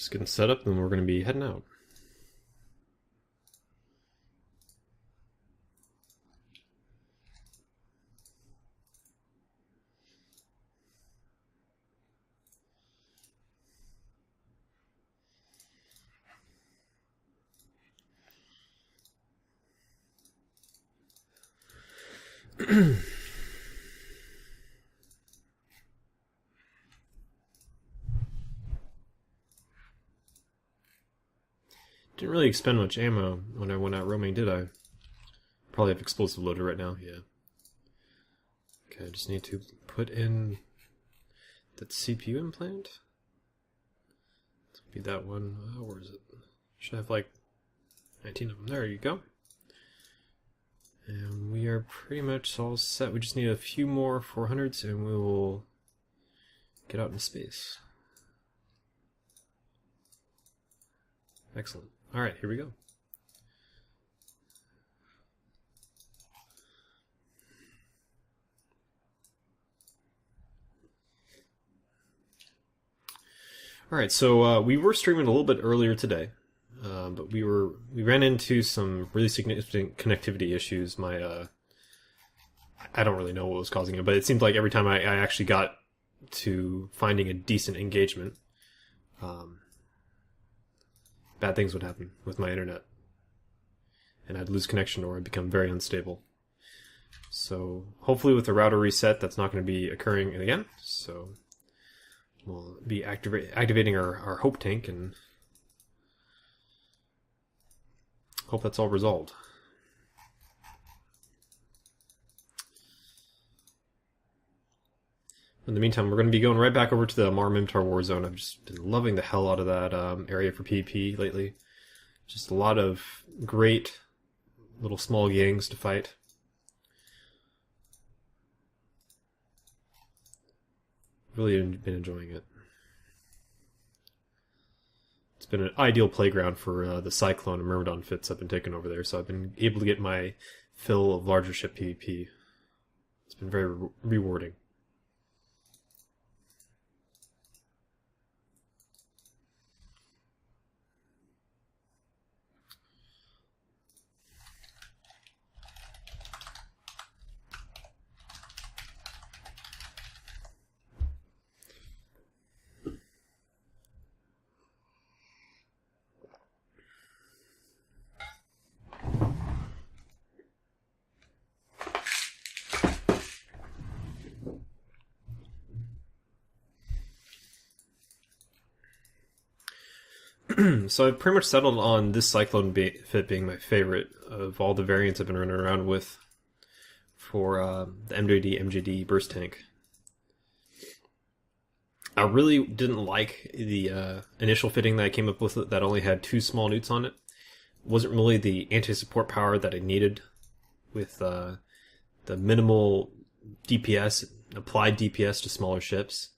Just getting set up, and we're going to be heading out. Didn't really expend much ammo when I went out roaming, did I? Probably have explosive loaded right now, yeah. Okay, I just need to put in that CPU implant. This will be that one. Where is it? Should have like 19 of them. There you go. And we are pretty much all set. We just need a few more 400s and we will get out in space. Excellent. Alright, here we go. Alright, so we were streaming a little bit earlier today, but we ran into some really significant connectivity issues. I don't really know what was causing it, but it seemed like every time I actually got to finding a decent engagement, bad things would happen with my internet. And I'd lose connection or I'd become very unstable. So hopefully with the router reset, that's not going to be occurring again. So we'll be activating our hope tank and hope that's all resolved. In the meantime, we're going to be going right back over to the Mar Minmatar war zone. I've just been loving the hell out of that area for PvP lately. Just a lot of great little small gangs to fight. Really been enjoying it. It's been an ideal playground for the Cyclone and Myrmidon fits I've been taking over there, so I've been able to get my fill of larger ship PvP. It's been very rewarding. So I've pretty much settled on this Cyclone fit being my favorite of all the variants I've been running around with for the MJD burst tank. I really didn't like the initial fitting that I came up with that only had 2 small newts on it. It wasn't really the anti-support power that I needed with the minimal DPS, applied DPS to smaller ships.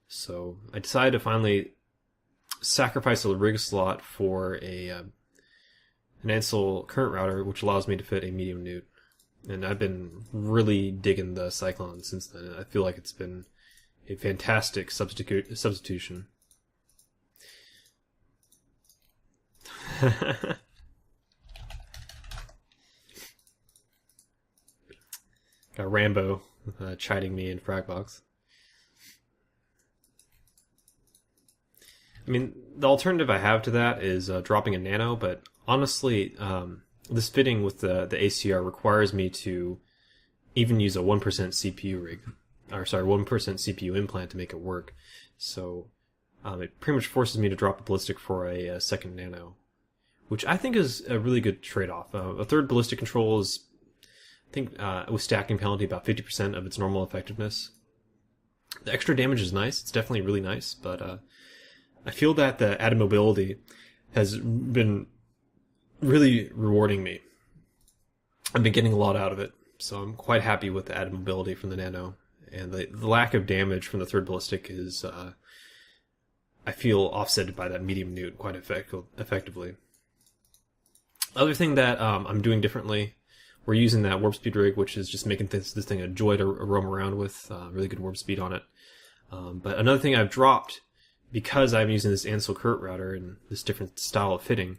So I decided to finally sacrifice a rig slot for an Ansel current router, which allows me to fit a medium newt. And I've been really digging the Cyclone since then. I feel like it's been a fantastic substitution. Got Rambo chiding me in Fragbox. I mean, the alternative I have to that is dropping a nano, but honestly, this fitting with the ACR requires me to even use a 1% CPU rig, or sorry, 1% CPU implant to make it work. So it pretty much forces me to drop a ballistic for a second nano, which I think is a really good trade-off. A third ballistic control is, I think, with stacking penalty, about 50% of its normal effectiveness. The extra damage is nice. It's definitely really nice, but I feel that the added mobility has been really rewarding me. I've been getting a lot out of it, so I'm quite happy with the added mobility from the nano. And the lack of damage from the third ballistic is, I feel, offset by that medium newt quite effectively. Other thing that I'm doing differently, we're using that warp speed rig, which is just making this thing a joy to roam around with. Really good warp speed on it. But another thing I've dropped, because I'm using this Ansel Kurt router and this different style of fitting,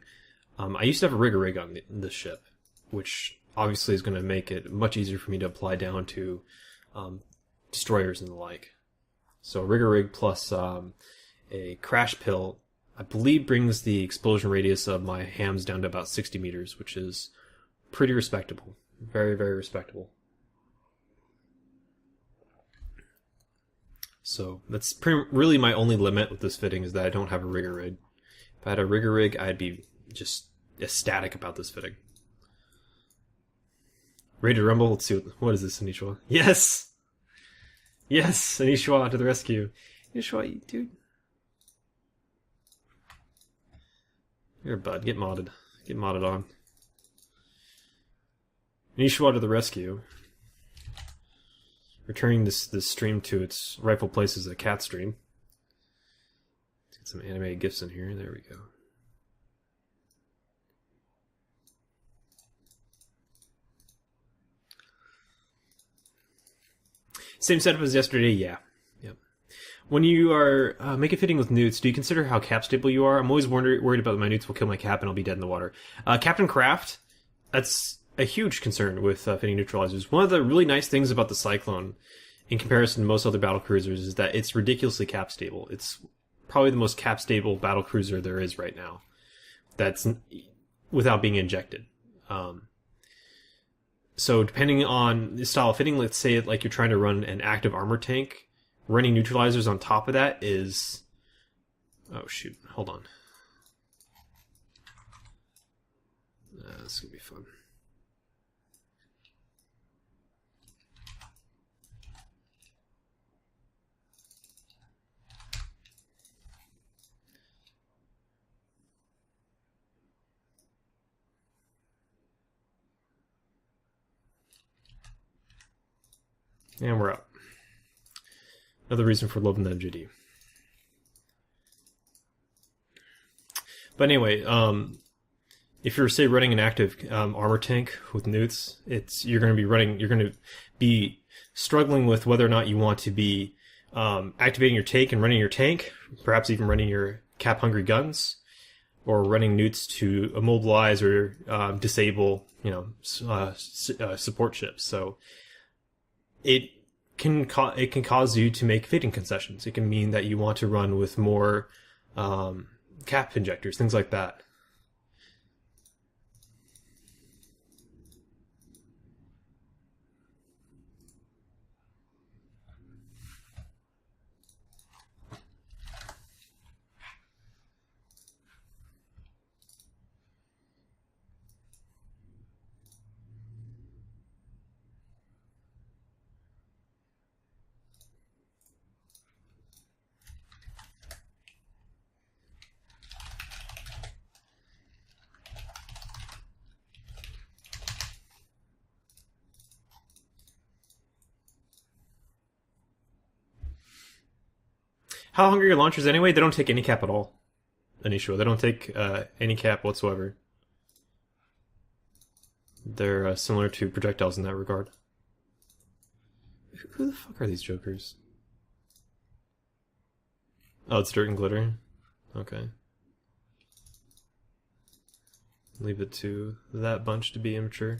I used to have a rigger rig on this ship, which obviously is going to make it much easier for me to apply down to destroyers and the like. So rigger rig plus a crash pill, I believe, brings the explosion radius of my hams down to about 60 meters, which is pretty respectable. Very, very respectable. So that's really my only limit with this fitting, is that I don't have a rigger rig. If I had a rigger rig, I'd be just ecstatic about this fitting. Ready to rumble? Let's see what is this, Anishiwa? Yes! Yes! Anishiwa to the rescue. Anishiwa, dude. You're a bud. Get modded. Get modded on. Anishiwa to the rescue. Returning this stream to its rightful place as a cat stream. Let's get some animated GIFs in here. There we go. Same setup as yesterday, yeah. Yep. When you are making fitting with newts, do you consider how cap stable you are? I'm always worried about my newts will kill my cap and I'll be dead in the water. Captain Craft, that's a huge concern with fitting neutralizers. One of the really nice things about the Cyclone, in comparison to most other battle cruisers, is that it's ridiculously cap stable. It's probably the most cap stable battle cruiser there is right now. That's without being injected. So depending on the style of fitting, let's say like you're trying to run an active armor tank, running neutralizers on top of that is... Oh shoot, hold on. This is going to be fun. And we're up. Another reason for loving the MGD. But anyway, if you're, say, running an active armor tank with newts, you're going to be struggling with whether or not you want to be activating your tank and running your tank, perhaps even running your cap-hungry guns, or running newts to immobilize or disable, support ships. So it can cause you to make fitting concessions. It can mean that you want to run with more cap injectors, things like that. How hungry are your launchers anyway? They don't take any cap at all. Anishiwa, they don't take any cap whatsoever. They're similar to projectiles in that regard. Who the fuck are these jokers? Oh, it's Dirt and Glitter? Okay. Leave it to that bunch to be immature.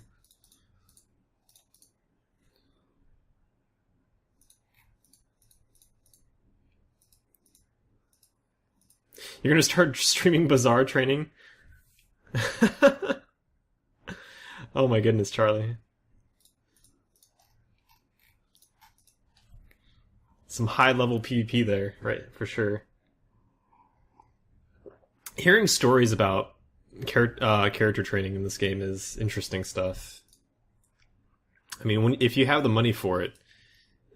You're gonna start streaming Bazaar training? Oh my goodness, Charlie. Some high-level PvP there, right, for sure. Hearing stories about character training in this game is interesting stuff. I mean, if you have the money for it,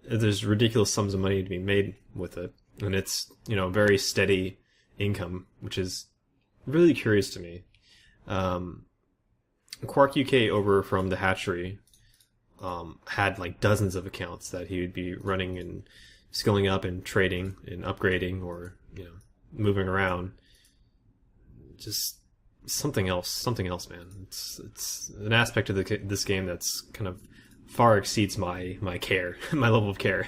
there's ridiculous sums of money to be made with it. And it's, very steady income, which is really curious to me. Quark UK over from the hatchery had like dozens of accounts that he would be running and skilling up and trading and upgrading or moving around. Just something else, man. It's an aspect of this game that's kind of far exceeds my care, my level of care.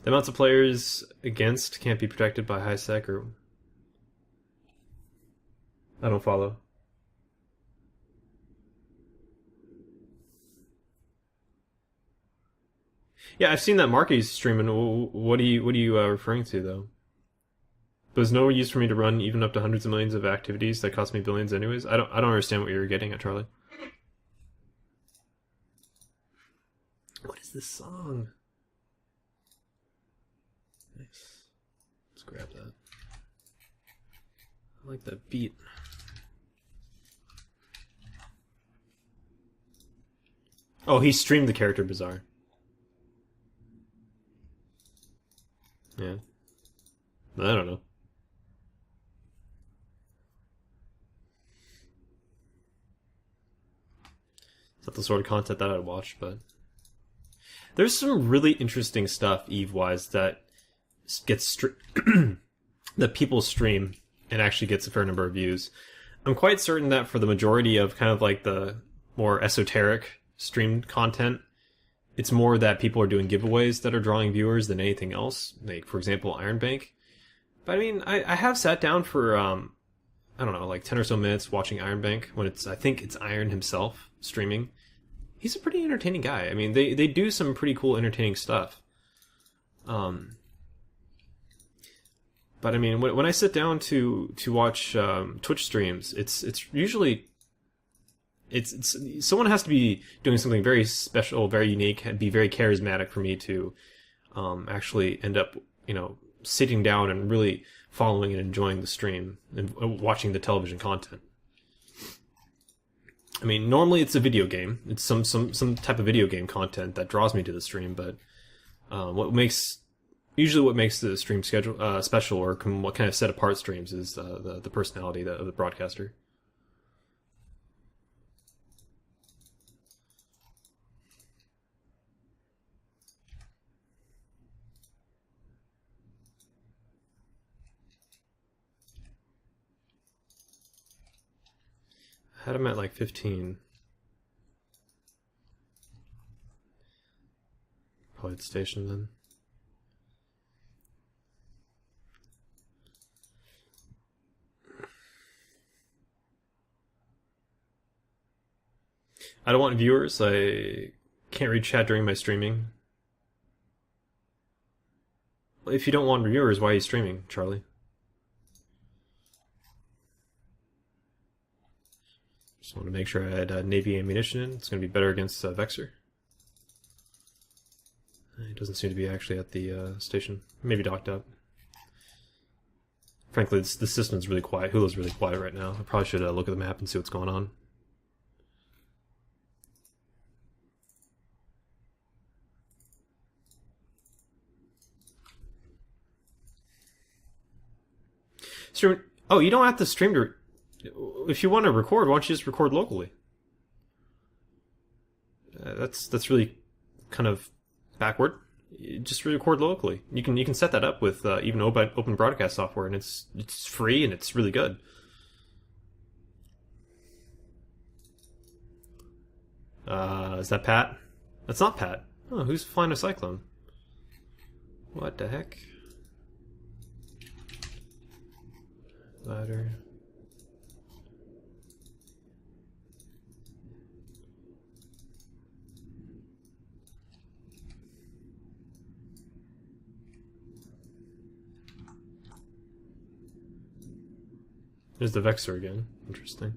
The amounts of players against can't be protected by high sec or... I don't follow. Yeah, I've seen that Marky's streaming. What are you referring to though? There's no use for me to run even up to hundreds of millions of activities that cost me billions anyways. I don't understand what you're getting at, Charlie. What is this song? Nice. Let's grab that. I like that beat. Oh, he streamed the character Bizarre. Yeah. I don't know. It's not the sort of content that I'd watch, but there's some really interesting stuff Eve-wise that gets that people stream and actually gets a fair number of views. I'm quite certain that for the majority of kind of like the more esoteric streamed content, it's more that people are doing giveaways that are drawing viewers than anything else. Like, for example, Iron Bank. But I mean, I have sat down for, I don't know, like 10 or so minutes watching Iron Bank when I think it's Iron himself streaming. He's a pretty entertaining guy. I mean, they do some pretty cool, entertaining stuff. But I mean, when I sit down to watch Twitch streams, it's usually it's someone has to be doing something very special, very unique, and be very charismatic for me to actually end up, sitting down and really following and enjoying the stream and watching the television content. I mean, normally it's a video game. It's some type of video game content that draws me to the stream. But what makes the stream schedule special, or what kind of set apart streams, is the personality of the broadcaster. I had him at like 15. Probably the station then. I don't want viewers. I can't read chat during my streaming. If you don't want viewers, why are you streaming, Charlie? Just want to make sure I had Navy ammunition in. It's going to be better against Vexor. It doesn't seem to be actually at the station. Maybe docked up. Frankly, the system's really quiet. Hulu's really quiet right now. I probably should look at the map and see what's going on. Stream. Oh, you don't have to stream to... If you want to record, why don't you just record locally? That's really kind of backward. You just record locally. You can set that up with even open broadcast software, and it's free and it's really good. Is that Pat? That's not Pat. Oh, who's flying a Cyclone? What the heck? Ladder. There's the Vexor again. Interesting.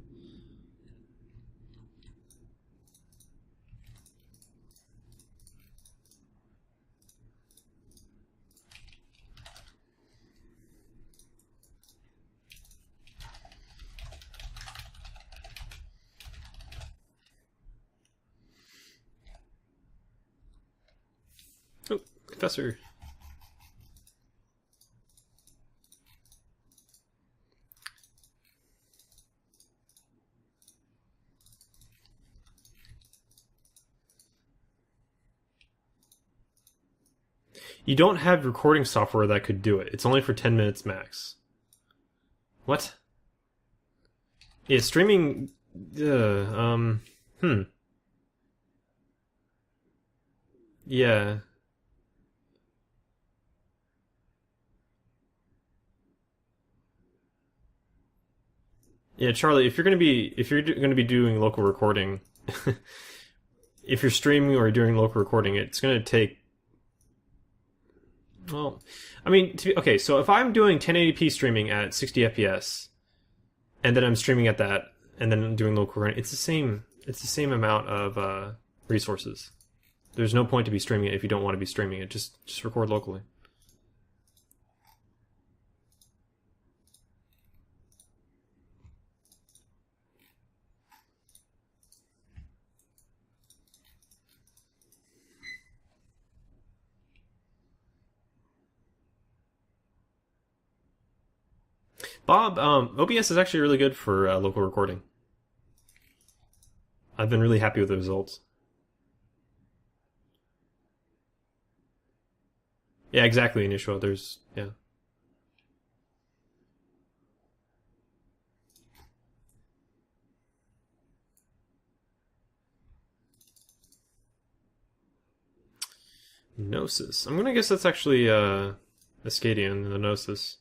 Oh, Confessor. You don't have recording software that could do it. It's only for 10 minutes max. What? Yeah, streaming... Yeah. Yeah, Charlie, if you're gonna be doing local recording, if you're streaming or doing local recording, it's gonna take. Well, I mean, okay, so if I'm doing 1080p streaming at 60 FPS, and then I'm streaming at that, and then doing local recording, it's the same. It's the same amount of resources. There's no point to be streaming it if you don't want to be streaming it. Just record locally. Bob, OBS is actually really good for local recording. I've been really happy with the results. Yeah, exactly, Inishwa. There's yeah. Gnosis. I'm gonna guess that's actually Ascadian, the Gnosis.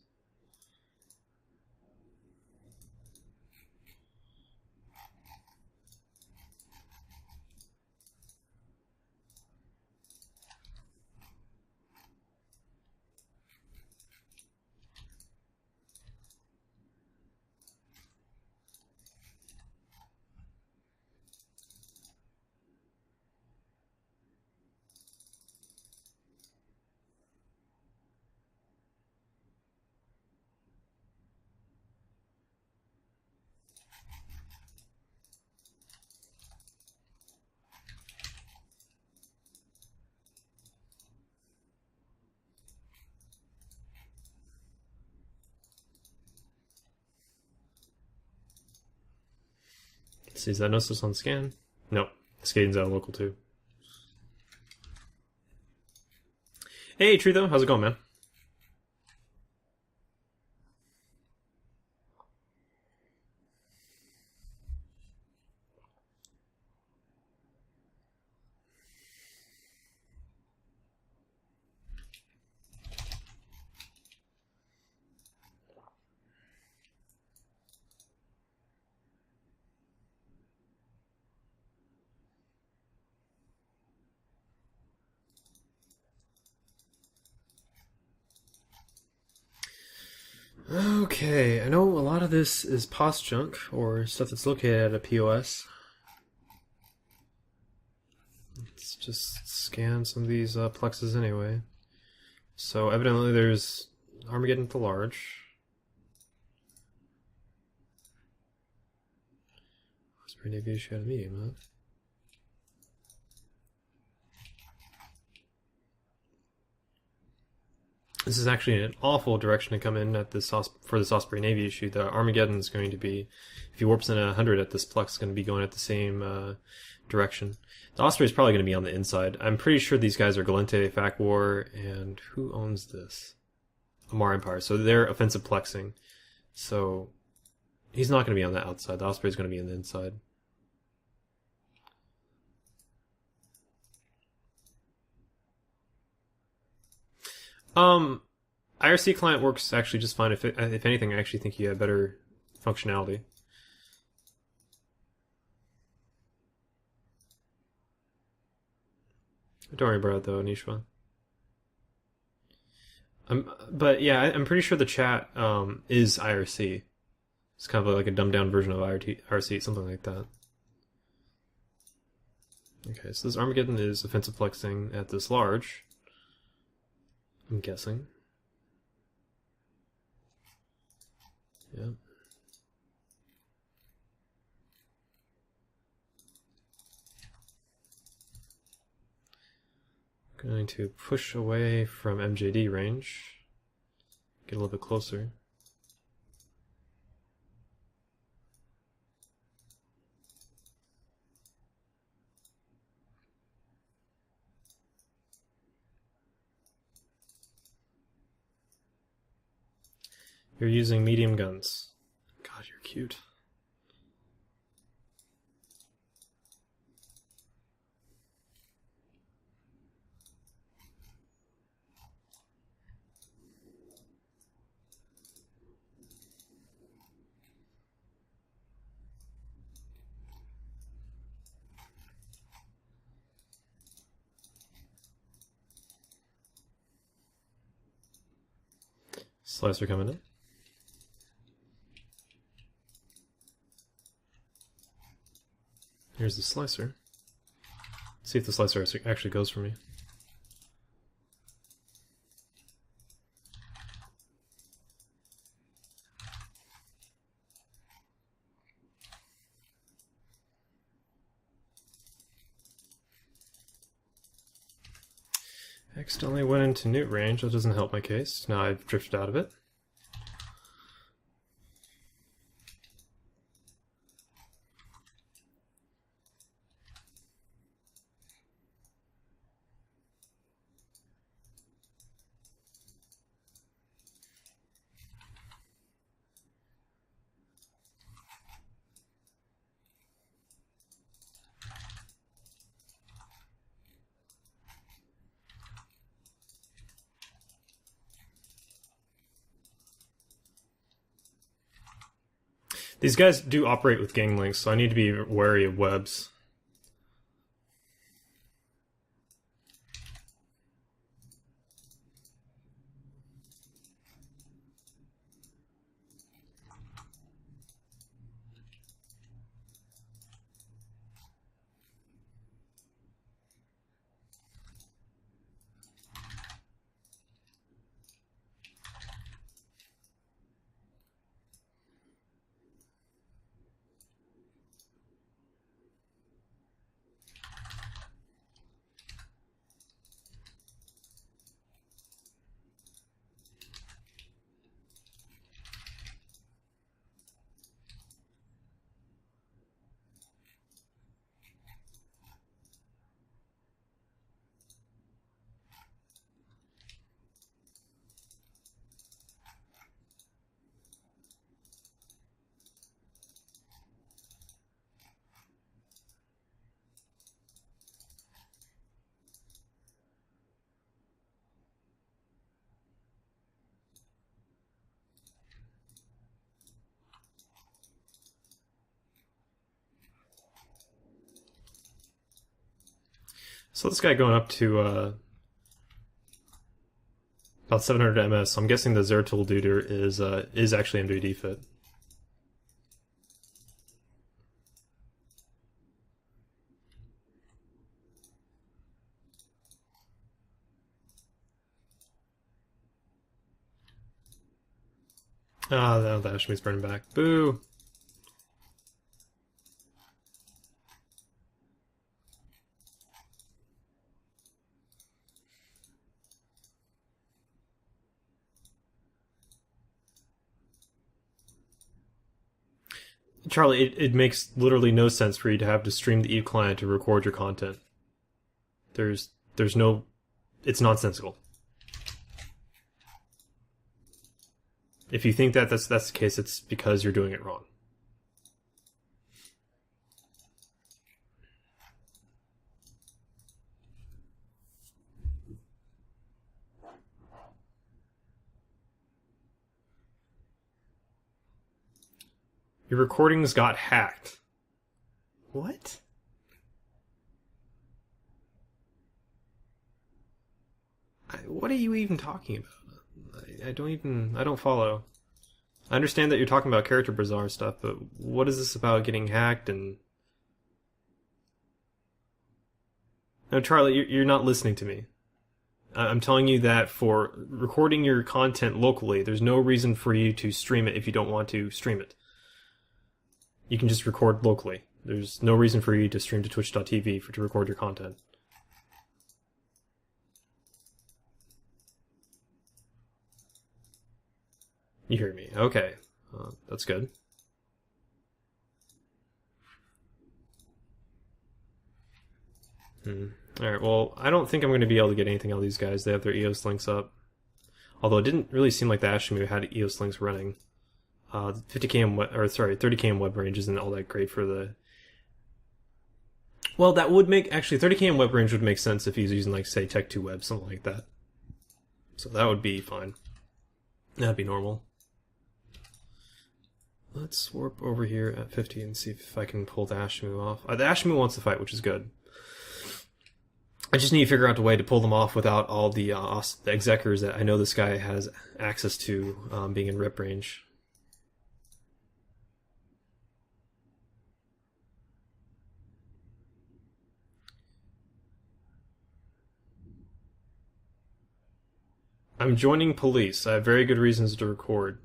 Let's see, is that Gnosis on scan? No, Ascadian's out of local too. Hey, Trutho, how's it going, man? Okay, I know a lot of this is POS junk, or stuff that's located at a POS. Let's just scan some of these plexes anyway. So evidently there's Armageddon at the large. Osprey Navy issue at a medium, huh? This is actually an awful direction to come in at this for this Osprey Navy issue. The Armageddon is going to be, if he warps in at 100 at this plex, it's going to be going at the same direction. The Osprey is probably going to be on the inside. I'm pretty sure these guys are Galente, Fac War, and who owns this? Amar Empire. So they're offensive plexing. So he's not going to be on the outside. The Osprey is going to be on the inside. IRC client works actually just fine. If anything, I actually think you have better functionality. Don't worry about it though, Nishwa. But yeah, I'm pretty sure the chat is IRC. It's kind of like a dumbed down version of IRC, something like that. Okay, so this Armageddon is offensive plexing at this large. I'm guessing. Yeah. Going to push away from MJD range. Get a little bit closer. You're using medium guns. God, you're cute. Slicer coming in. Here's the slicer. Let's see if the slicer actually goes for me. Accidentally went into newt range. That doesn't help my case. Now I've drifted out of it. These guys do operate with gang links, so I need to be wary of webs. So this guy going up to about 700 ms. So I'm guessing the Zeratul Duder is actually MWD fit. Ah, oh, the Ashmi's burning back. Boo! Charlie, it makes literally no sense for you to have to stream the Eve client to record your content. There's no... It's nonsensical. If you think that that's the case, it's because you're doing it wrong. Your recordings got hacked. What? What are you even talking about? I don't follow. I understand that you're talking about Character Bazaar stuff, but what is this about getting hacked and... No, Charlie, you're not listening to me. I'm telling you that for recording your content locally, there's no reason for you to stream it if you don't want to stream it. You can just record locally. There's no reason for you to stream to twitch.tv to record your content. You hear me. Okay. That's good. Alright, well, I don't think I'm going to be able to get anything out of these guys. They have their EOS links up. Although it didn't really seem like the Ashmu had EOS links running. 30km web range isn't all that great for the... Well, that would make... Actually, 30km web range would make sense if he's using, like, say, Tech2 Web, something like that. So that would be fine. That'd be normal. Let's warp over here at 50 and see if I can pull the Ashmu off. The Ashmu wants to fight, which is good. I just need to figure out a way to pull them off without all the execers that I know this guy has access to, being in rip range. I'm joining police. I have very good reasons to record.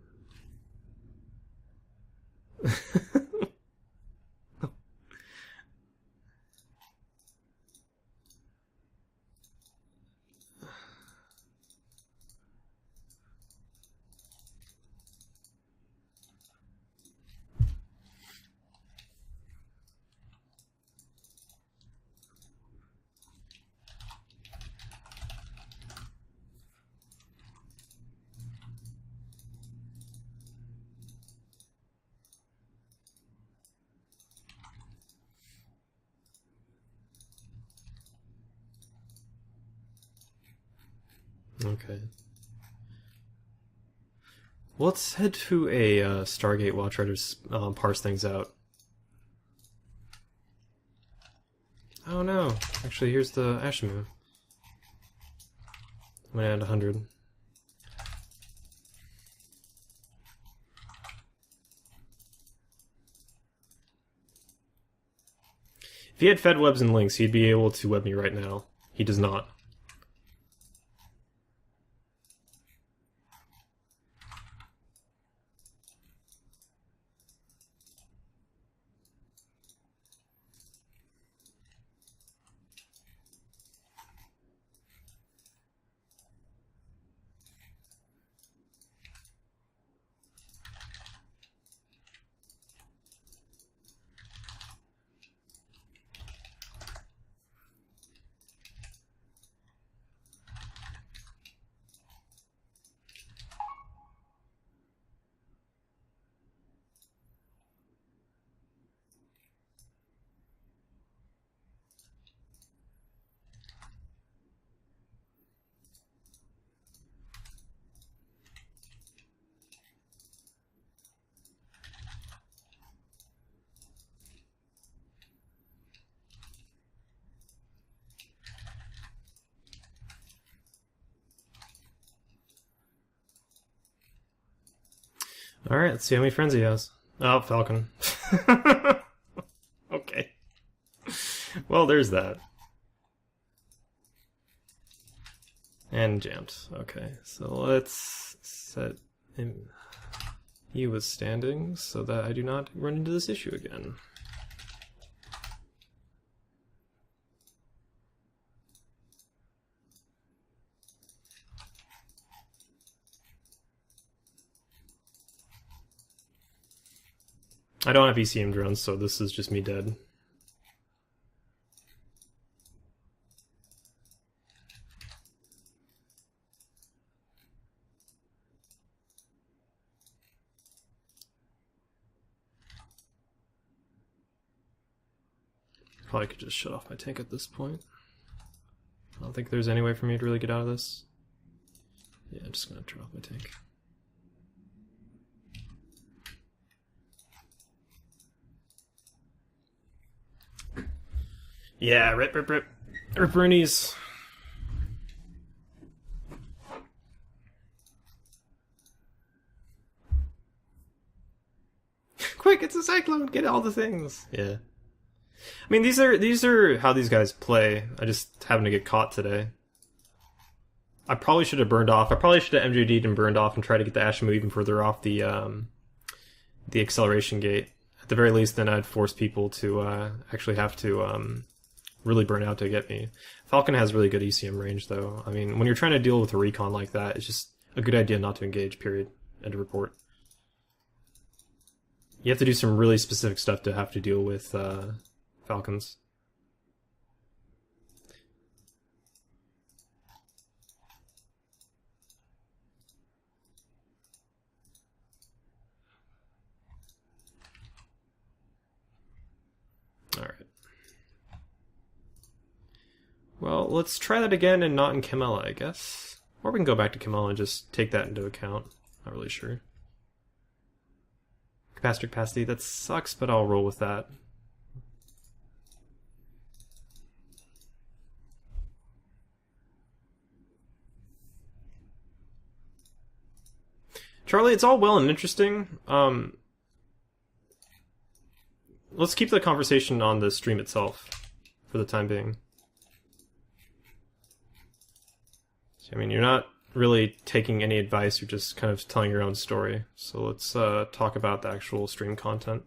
Okay. Well, let's head to a Stargate while I try to parse things out. Oh no! Actually, here's the Ashimu. I'm gonna add 100. If he had fed webs and links, he'd be able to web me right now. He does not. Alright, let's see how many friends he has. Oh, Falcon. Okay. Well, there's that. And jammed. Okay, so let's set him you with standing so that I do not run into this issue again. I don't have ECM drones, so this is just me dead. Probably could just shut off my tank at this point. I don't think there's any way for me to really get out of this. Yeah, I'm just gonna turn off my tank. Yeah, rip. Ripperinies. Quick, it's a cyclone, get all the things. Yeah. I mean, these are how these guys play. I just happened to get caught today. I probably should have burned off. I probably should have MJD'd and burned off and tried to get the Ashimu even further off the acceleration gate. At the very least, then I'd force people to actually have to really burn out to get me. Falcon has really good ECM range, though. I mean, when you're trying to deal with a recon like that, it's just a good idea not to engage, period. End of report. You have to do some really specific stuff to have to deal with Falcons. Alright. Well, let's try that again and not in Camella, I guess. Or we can go back to Camella and just take that into account. Not really sure. Capacitor capacity, that sucks, but I'll roll with that. Charlie, it's all well and interesting. Let's keep the conversation on the stream itself for the time being. I mean, you're not really taking any advice, you're just kind of telling your own story. So let's talk about the actual stream content.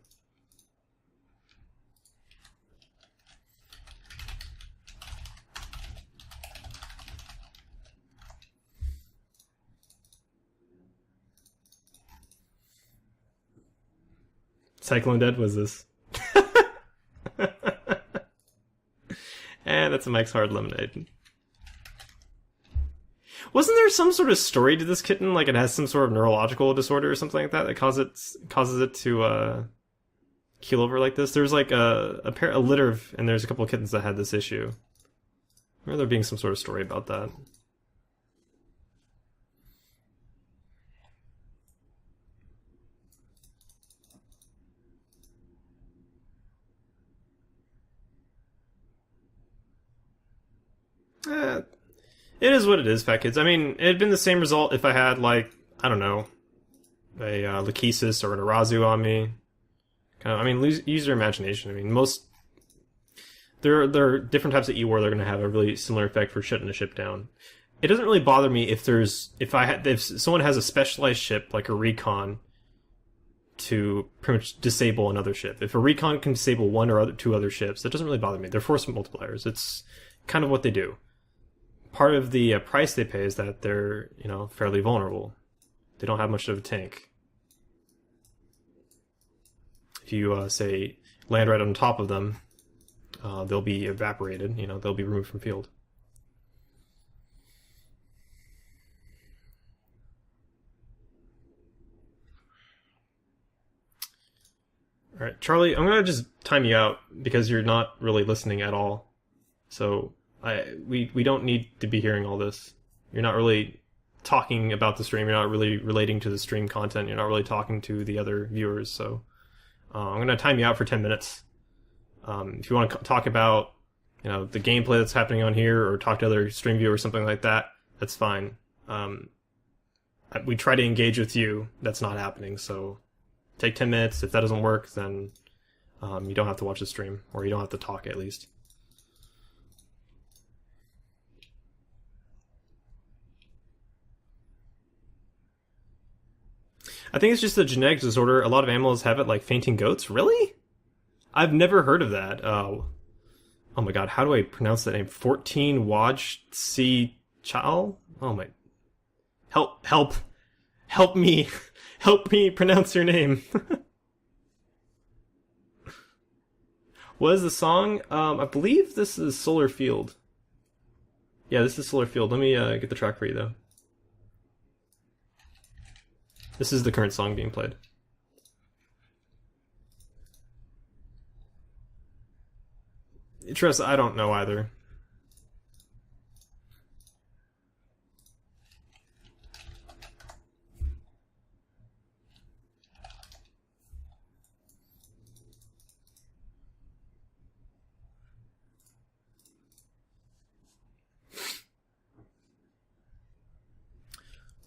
Cyclone Dead was this. And that's a Mike's Hard Lemonade. Wasn't there some sort of story to this kitten? Like it has some sort of neurological disorder or something like that that causes it to keel over like this? There's like a litter of, and there's a couple of kittens that had this issue. I remember there being some sort of story about that. It is what it is, Fat Kids. I mean, it'd been the same result if I had, like, I don't know, a Lachesis or an Arazu on me. Kind of, I mean, use your imagination. I mean, there are different types of E-War that are going to have a really similar effect for shutting a ship down. It doesn't really bother me if someone has a specialized ship, like a Recon, to pretty much disable another ship. If a Recon can disable one or two other ships, that doesn't really bother me. They're force multipliers. It's kind of what they do. Part of the price they pay is that they're, fairly vulnerable. They don't have much of a tank. If you, say, land right on top of them, they'll be evaporated, they'll be removed from field. Alright, Charlie, I'm gonna just time you out because you're not really listening at all. So we don't need to be hearing all this. You're not really talking about the stream. You're not really relating to the stream content. You're not really talking to the other viewers. So I'm going to time you out for 10 minutes. If you want to talk about the gameplay that's happening on here or talk to other stream viewers or something like that, that's fine. We try to engage with you. That's not happening. So take 10 minutes. If that doesn't work, then you don't have to watch the stream, or you don't have to talk at least. I think it's just a genetic disorder. A lot of animals have it, like fainting goats. Really? I've never heard of that. Oh my god, how do I pronounce that name? 14 Waj Si Chal? Oh my... Help me. Help me pronounce your name. What is the song? I believe this is Solar Field. Yeah, this is Solar Field. Let me get the track for you, though. This is the current song being played. Trust, I don't know either.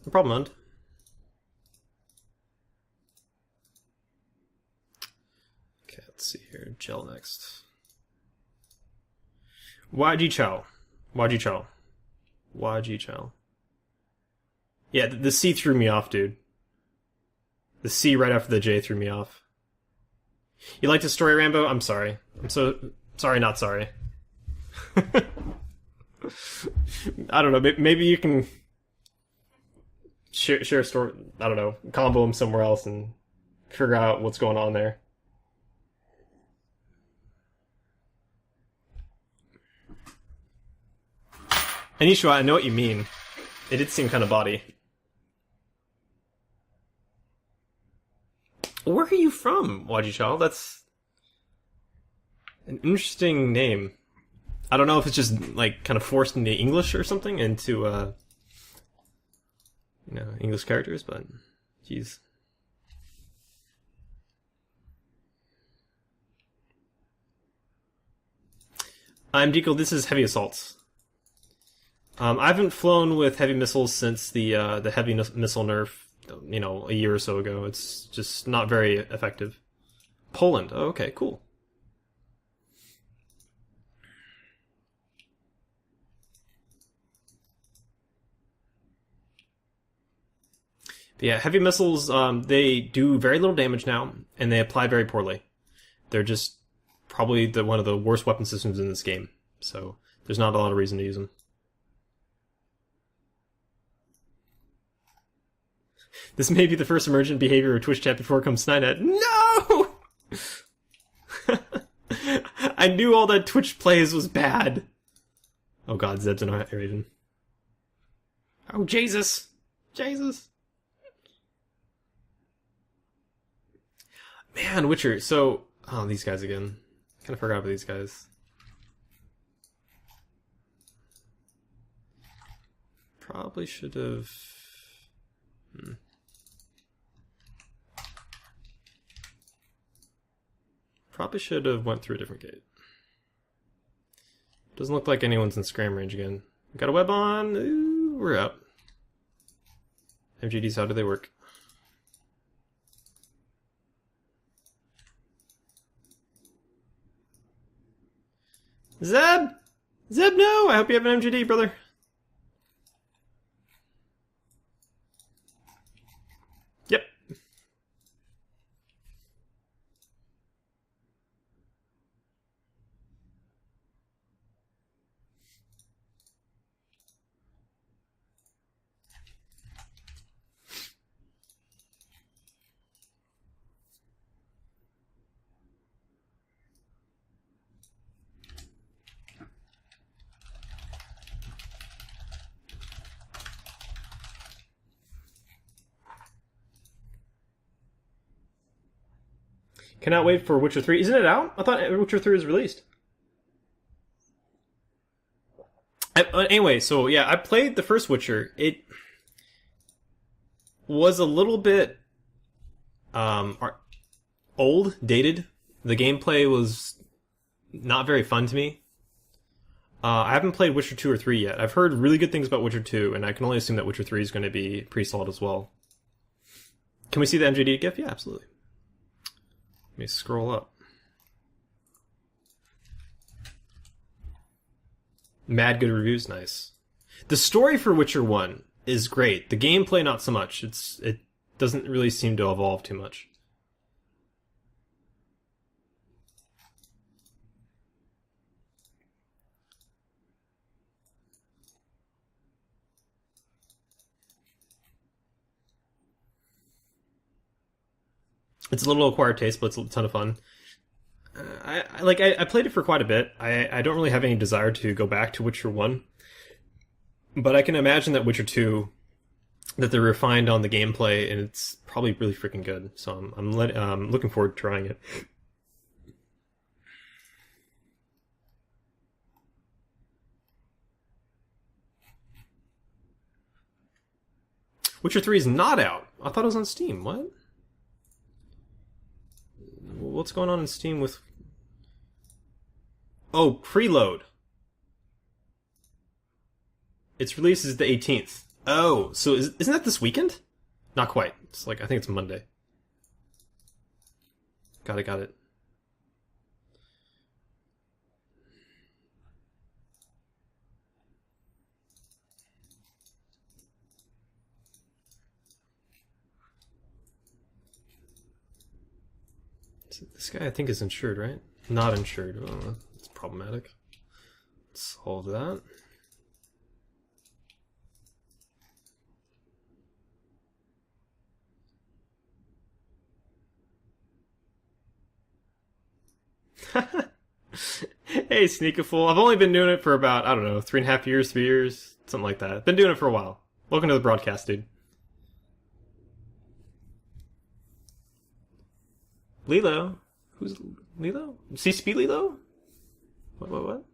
No problem, Mund. Okay, let's see here. Gel next. YG Chow. YG Chow. YG Chow. Yeah, the C threw me off, dude. The C right after the J threw me off. You like the story, Rambo? I'm sorry. I'm so... Sorry, not sorry. I don't know, maybe you can... share a story, I don't know, combo them somewhere else and figure out what's going on there. Anishua, I know what you mean. It did seem kind of body. Where are you from, Waji Chal? That's an interesting name. I don't know if it's just like kind of forced into English or something, into English characters, but jeez. I'm Deco. This is Heavy Assaults. I haven't flown with heavy missiles since the heavy missile nerf a year or so ago. It's just not very effective. Poland. Oh, okay, cool. But yeah, heavy missiles, they do very little damage now, and they apply very poorly. They're just probably one of the worst weapon systems in this game. So there's not a lot of reason to use them. This may be the first emergent behavior of Twitch chat before it comes Snidnet. No! I knew all that Twitch plays was bad. Oh god, Zeb's in Raven. Oh, Jesus! Jesus! Man, Witcher, so... Oh, these guys again. Kind of forgot about these guys. Probably should have... Probably should have went through a different gate. Doesn't look like anyone's in scram range again. Got a web on. Ooh, we're up. MGDs, how do they work? Zeb! Zeb, no! I hope you have an MGD, brother. Yep. Cannot wait for Witcher 3. Isn't it out? I thought Witcher 3 was released. Anyway, so yeah, I played the first Witcher. It was a little bit old, dated. The gameplay was not very fun to me. I haven't played Witcher 2 or 3 yet. I've heard really good things about Witcher 2, and I can only assume that Witcher 3 is going to be pretty solid as well. Can we see the MGD GIF? Yeah, absolutely. Let me scroll up. Mad good reviews, nice. The story for Witcher 1 is great. The gameplay, not so much. It doesn't really seem to evolve too much. It's a little acquired taste, but it's a ton of fun. I played it for quite a bit. I don't really have any desire to go back to Witcher 1. But I can imagine that Witcher 2, that they're refined on the gameplay, and it's probably really freaking good. So I'm looking forward to trying it. Witcher 3 is not out. I thought it was on Steam. What? What's going on in Steam with... Oh, preload. Its release is the 18th. Oh, so isn't that this weekend? Not quite. It's like, I think it's Monday. Got it. This guy, I think, is insured, right? Not insured. Oh, it's problematic. Let's solve that. Hey, Sneakaful. I've only been doing it for about, I don't know, 3.5 years, 3 years, something like that. Been doing it for a while. Welcome to the broadcast, dude. Lilo? Who's Lilo? CCP Lilo? What?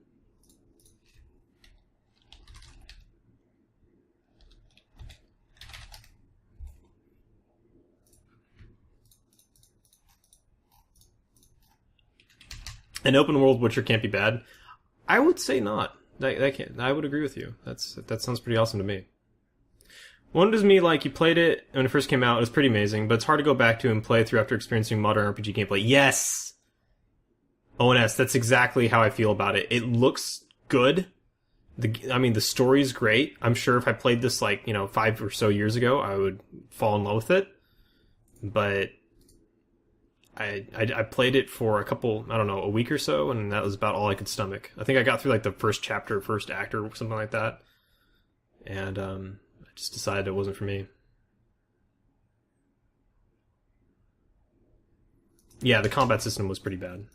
An open world Witcher can't be bad. I would say not. That can't. I would agree with you. That sounds pretty awesome to me. Wonders me, like, you played it when it first came out, it was pretty amazing, but it's hard to go back to and play through after experiencing modern RPG gameplay. Yes! ONS, that's exactly how I feel about it. It looks good. The story's great. I'm sure if I played this, like, 5 or so years ago, I would fall in love with it. But I played it for a week or so, and that was about all I could stomach. I think I got through, like, the first chapter, first act, or something like that. And, I just decided it wasn't for me. Yeah, the combat system was pretty bad.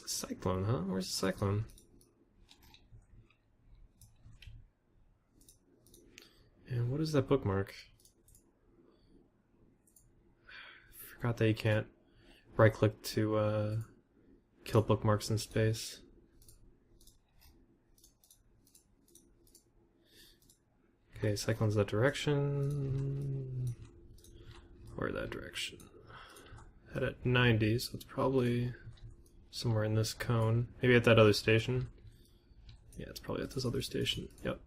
Cyclone, huh? Where's the cyclone? And what is that bookmark? Forgot that you can't right click to kill bookmarks in space. Okay, cyclone's that direction. Or that direction. Head at 90, so it's probably somewhere in this cone. Maybe at that other station. Yeah, it's probably at this other station. Yep.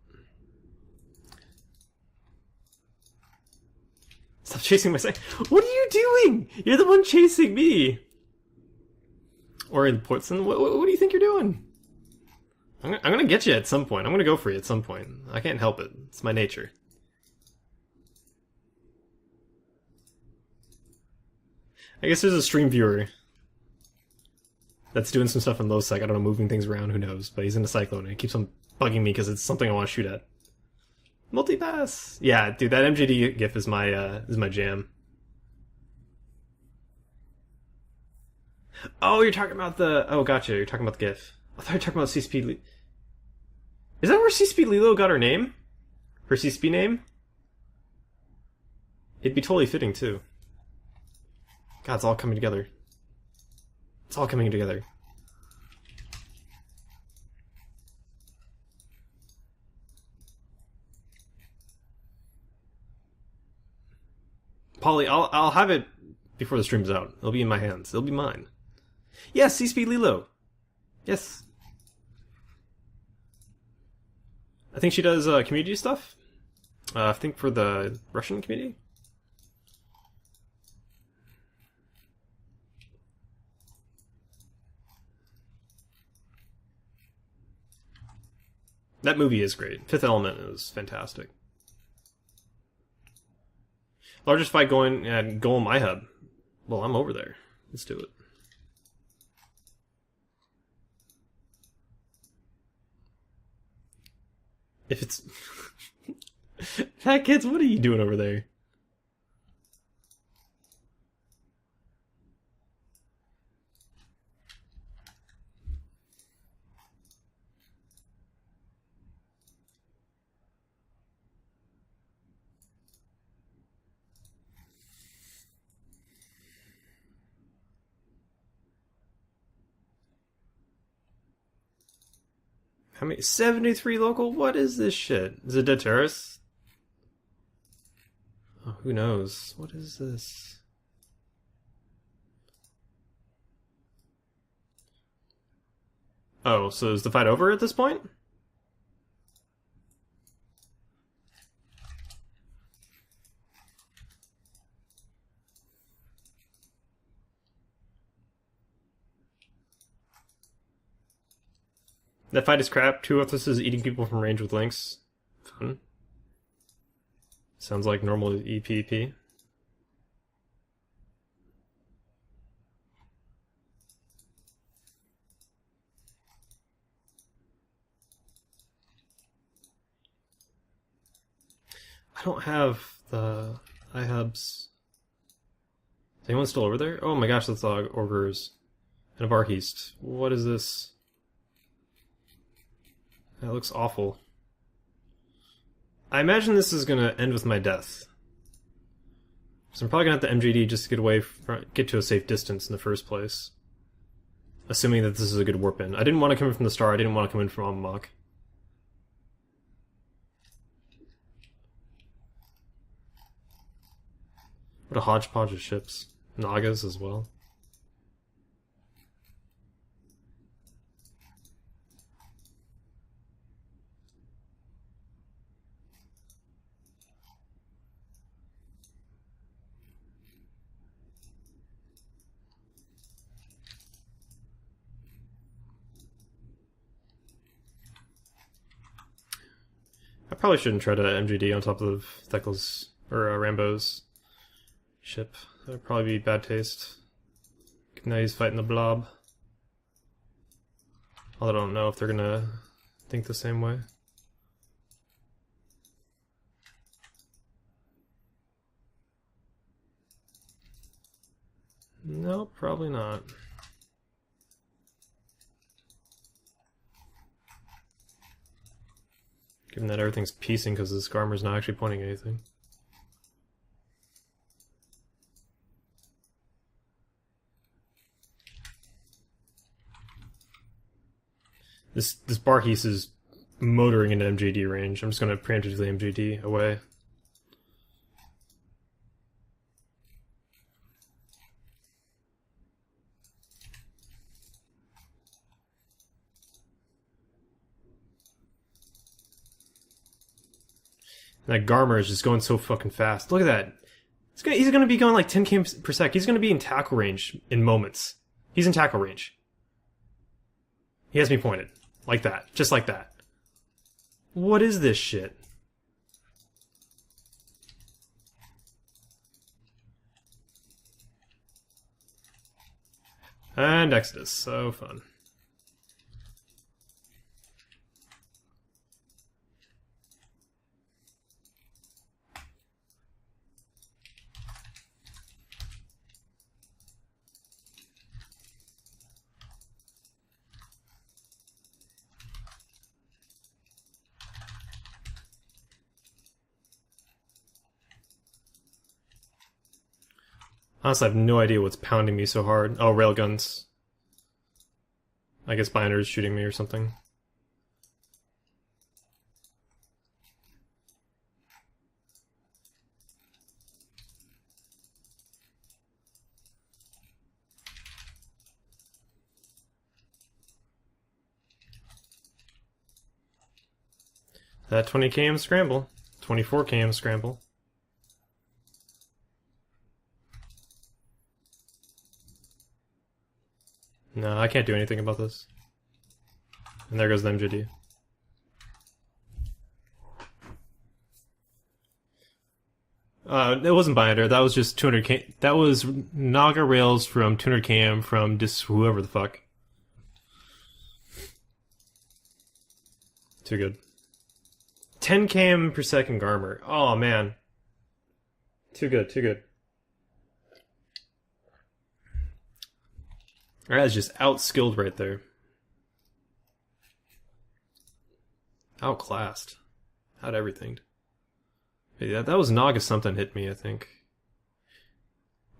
Stop chasing my cyclone. What are you doing? You're the one chasing me. Or in Portson, what do you think you're doing? I'm gonna get you at some point. I'm gonna go for you at some point. I can't help it. It's my nature. I guess there's a stream viewer that's doing some stuff on low sec. I don't know, moving things around, who knows. But he's in a cyclone and he keeps on bugging me because it's something I want to shoot at. Multipass! Yeah, dude, that MJD gif is my jam. Oh, you're talking about the... Oh, gotcha, you're talking about the gif. I thought you were talking about CSP... Is that where CSP Lilo got her name? Her CSP name? It'd be totally fitting, too. God, it's all coming together. It's all coming together. Polly, I'll have it before the stream's out. It'll be in my hands. It'll be mine. Yes, CSP Lilo. Yes. I think she does community stuff. I think for the Russian community. That movie is great. Fifth Element is fantastic. Largest fight going at Golem iHub. Well, I'm over there. Let's do it. If it's... Fat kids, what are you doing over there? How many? 73 local? What is this shit? Is it Dead Terrace? Oh, who knows? What is this? Oh, so is the fight over at this point? That fight is crap. Two Orthus eating people from range with links. Fun. Sounds like normal EPP. I don't have the iHubs. Is anyone still over there? Oh my gosh, that's Ogres. And a Barheist. What is this? That looks awful. I imagine this is gonna end with my death. So I'm probably gonna have to MJD just to get to a safe distance in the first place. Assuming that this is a good warp in. I didn't want to come in from the star, I didn't want to come in from Amok. What a hodgepodge of ships. Nagas as well. probably shouldn't try to MGD on top of Thekkel's or Rambo's ship. That would probably be bad taste. Now he's fighting the blob. Although I don't know if they're gonna think the same way. No, probably not. Given that everything's piecing because this Garmer's not actually pointing anything. This Barkis is motoring into MGD range. I'm just going to preemptively MGD away. That Garmer is just going so fucking fast. Look at that. He's going to be going like 10 km per sec. He's going to be in tackle range in moments. He's in tackle range. He has me pointed. Like that. Just like that. What is this shit? And Exodus. So fun. Honestly, I have no idea what's pounding me so hard. Oh, railguns. I guess Binder is shooting me or something. That 20 km scramble. 24 km scramble. No, I can't do anything about this. And there goes the MGD. It wasn't Binder, that was just 200k. That was Naga rails from 200 km from whoever the fuck. Too good. 10 km per second Garmer. Oh man. Too good, too good. That is just outskilled right there. Outclassed. Out everything. Yeah, that was Naga something hit me, I think.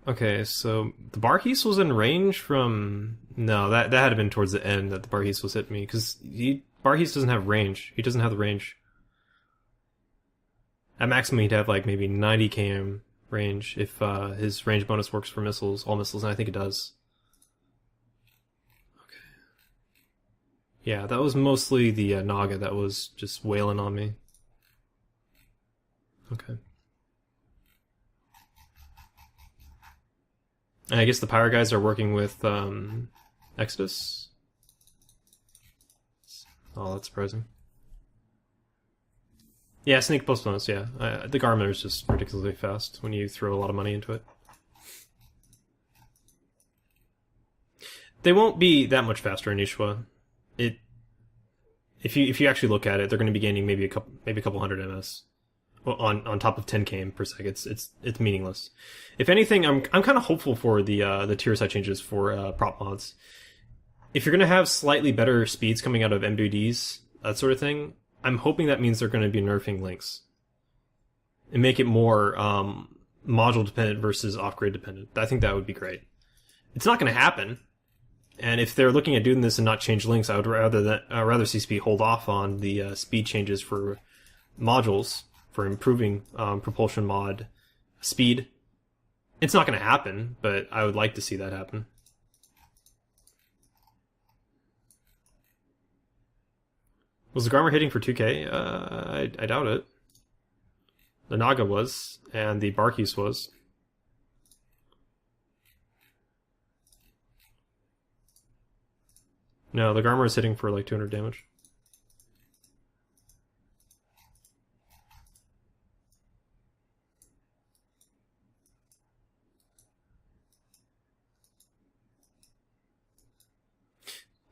Okay, so the Barkis was in range from... No, that had to been towards the end that the Barkis was hitting me, because Barkis doesn't have range. He doesn't have the range. At maximum, he'd have like maybe 90 km range if his range bonus works for missiles, all missiles, and I think it does. Yeah, that was mostly the Naga that was just wailing on me. Okay. And I guess the Pyro guys are working with Exodus. Oh, that's surprising. Yeah, sneak post bonus, yeah. The Garmin is just ridiculously fast when you throw a lot of money into it. They won't be that much faster in Ishwa. If you actually look at it, they're going to be gaining maybe a couple hundred ms on top of 10 km per sec. It's meaningless. If anything, I'm kind of hopeful for the tier side changes for prop mods. If you're going to have slightly better speeds coming out of MBDs, that sort of thing, I'm hoping that means they're going to be nerfing links and make it more module dependent versus off grid dependent. I think that would be great. It's not going to happen. And if they're looking at doing this and not change links, I would rather CCP hold off on the speed changes for modules for improving propulsion mod speed. It's not going to happen, but I would like to see that happen. Was the Garmer hitting for 2k? I doubt it. The Naga was, and the Barkis was. No, the Garmer is hitting for like 200 damage.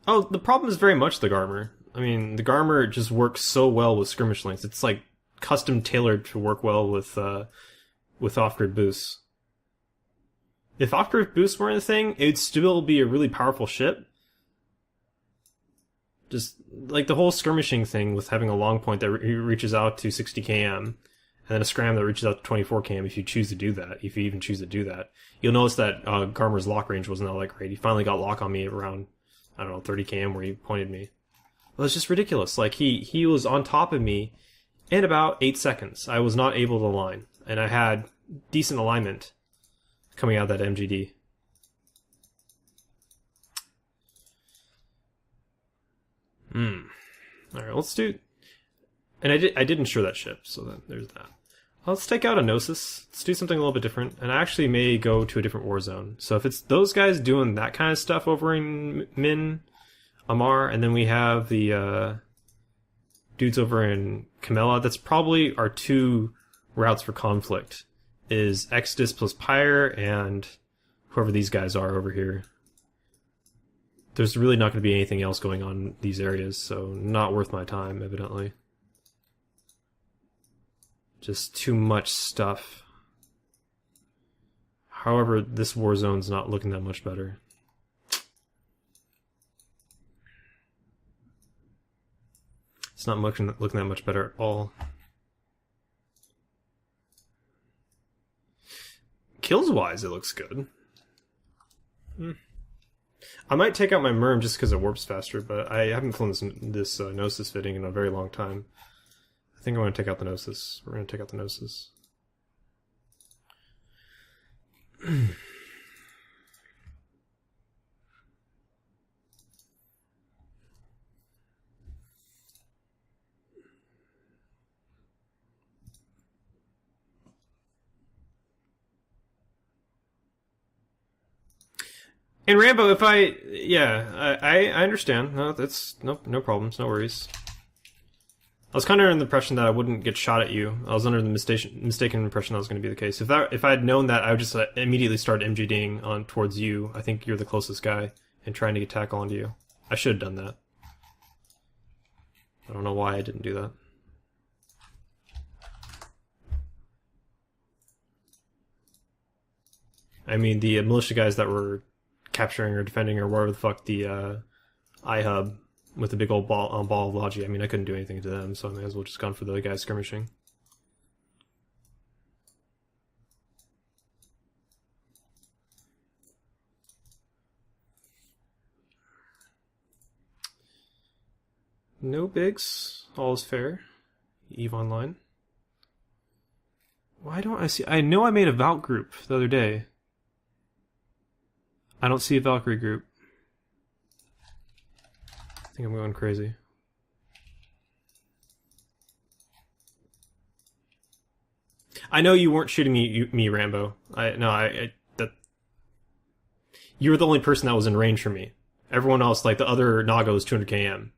Oh, the problem is very much the Garmer. I mean, the Garmer just works so well with skirmish links. It's like custom tailored to work well with off-grid boosts. If off-grid boosts weren't a thing, it'd still be a really powerful ship. Just like the whole skirmishing thing with having a long point that reaches out to 60 km, and then a scram that reaches out to 24 km. If you choose to do that, if you even choose to do that, you'll notice that Garmer's lock range wasn't all that great. He finally got lock on me around, I don't know, 30 km where he pointed me. It was just ridiculous. Like he was on top of me in about 8 seconds. I was not able to line, and I had decent alignment coming out of that MGD. All right, let's do. And I did insure that ship, so then there's that. Let's take out a Gnosis. Let's do something a little bit different, and I actually may go to a different war zone. So if it's those guys doing that kind of stuff over in Min, Amar, and then we have the dudes over in Camella, that's probably our two routes for conflict. Is Exodus plus Pyre and whoever these guys are over here. There's really not going to be anything else going on in these areas, so not worth my time, evidently. Just too much stuff. However, this war zone's not looking that much better. It's not looking that much better at all. Kills-wise, it looks good. I might take out my Merm just because it warps faster, but I haven't flown this Gnosis fitting in a very long time. I think I'm going to take out the Gnosis. We're going to take out the Gnosis. And Rambo, if I understand. No, that's no problems, no worries. I was kind of under the impression that I wouldn't get shot at you. I was under the mistaken impression that was going to be the case. If I had known that, I would just immediately start MGDing on towards you. I think you're the closest guy, and trying to get tackle onto you. I should have done that. I don't know why I didn't do that. I mean, the militia guys that were capturing or defending or whatever the fuck the iHub with a big old ball of Logi. I mean, I couldn't do anything to them, so I may as well just gone for the guys skirmishing. No bigs. All is fair. EVE Online. Why don't I see... I know I made a Valk group the other day. I don't see a Valkyrie group. I think I'm going crazy. I know you weren't shooting me, Rambo. You were the only person that was in range for me. Everyone else, like the other Naga, was 200 km.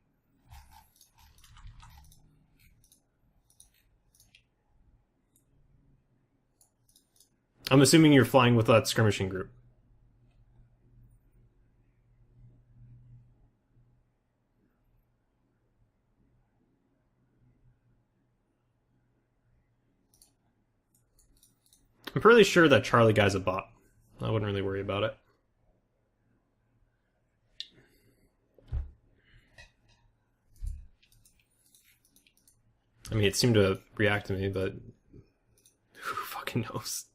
I'm assuming you're flying with that skirmishing group. I'm pretty sure that Charlie guy's a bot. I wouldn't really worry about it. I mean, it seemed to react to me, but who fucking knows?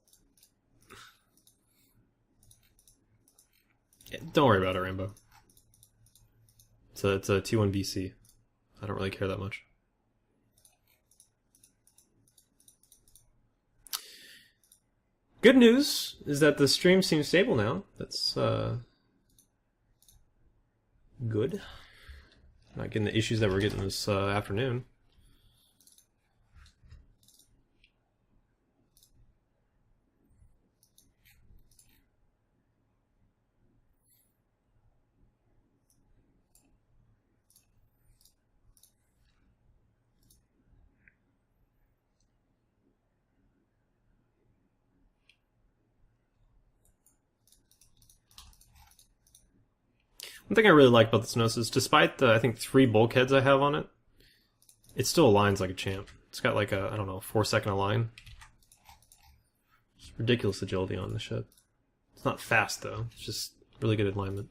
Yeah, don't worry about it, Rambo. It's a T1 BC. I don't really care that much. Good news is that the stream seems stable now. That's good. Not getting the issues that we're getting this afternoon. One thing I really like about this Gnosis, despite the, I think, 3 bulkheads I have on it, it still aligns like a champ. It's got like a, I don't know, 4-second align. It's ridiculous agility on the ship. It's not fast though, it's just really good alignment.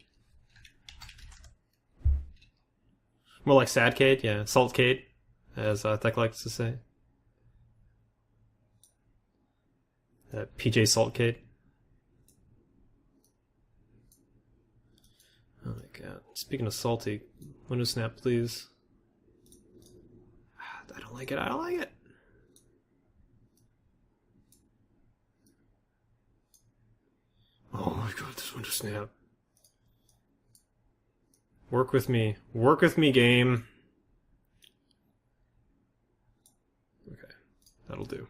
More like Sadcade, yeah, Saltcade, as Tech likes to say. PJ Saltcade. Oh my god. Speaking of salty, window snap, please. I don't like it, I don't like it. Oh my god, this window snap. Work with me. Work with me, game. Okay, that'll do.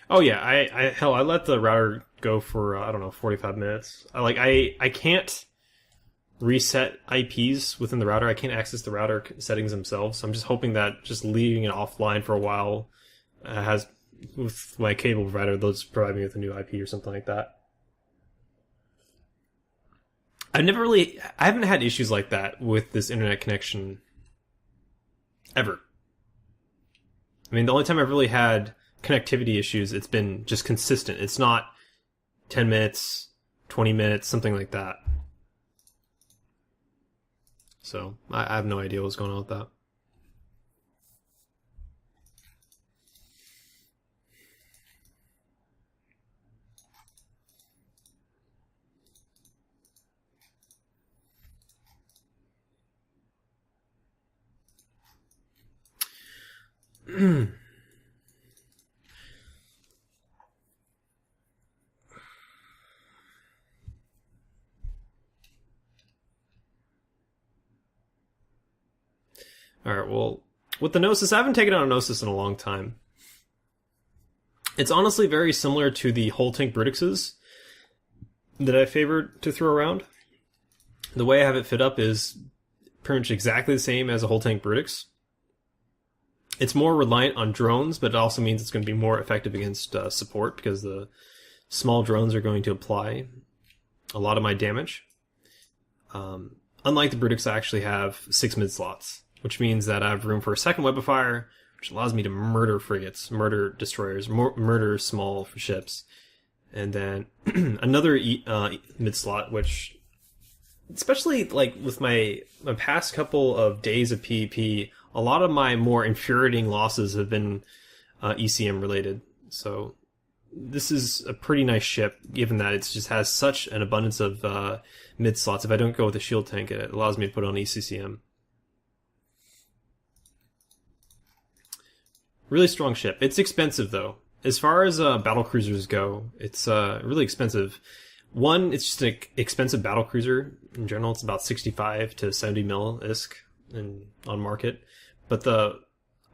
Oh yeah, I let the router go for I don't know 45 minutes. I can't reset IPs within the router. I can't access the router settings themselves. So I'm just hoping that just leaving it offline for a while has with my cable provider, they'll just provide me with a new IP or something like that. I haven't had issues like that with this internet connection ever. I mean, the only time I've really had connectivity issues, it's been just consistent. It's not 10 minutes, 20 minutes, something like that. So, I have no idea what's going on with that. Alright, well, with the Gnosis, I haven't taken out a Gnosis in a long time. It's honestly very similar to the whole tank Brutixes that I favored to throw around. The way I have it fit up is pretty much exactly the same as a whole tank Brutix. It's more reliant on drones, but it also means it's going to be more effective against support because the small drones are going to apply a lot of my damage. Unlike the Brutix, I actually have 6 mid slots, which means that I have room for a second web of fire, which allows me to murder frigates, murder destroyers, murder small ships, and then another mid slot, which, especially like with my past couple of days of PvP, a lot of my more infuriating losses have been ECM related. So this is a pretty nice ship, given that it just has such an abundance of mid slots. If I don't go with a shield tank, it allows me to put on ECCM. Really strong ship. It's expensive though. As far as battle cruisers go, it's really expensive. One, it's just an expensive battle cruiser in general. It's about 65 to 70 mil ISK on market. But the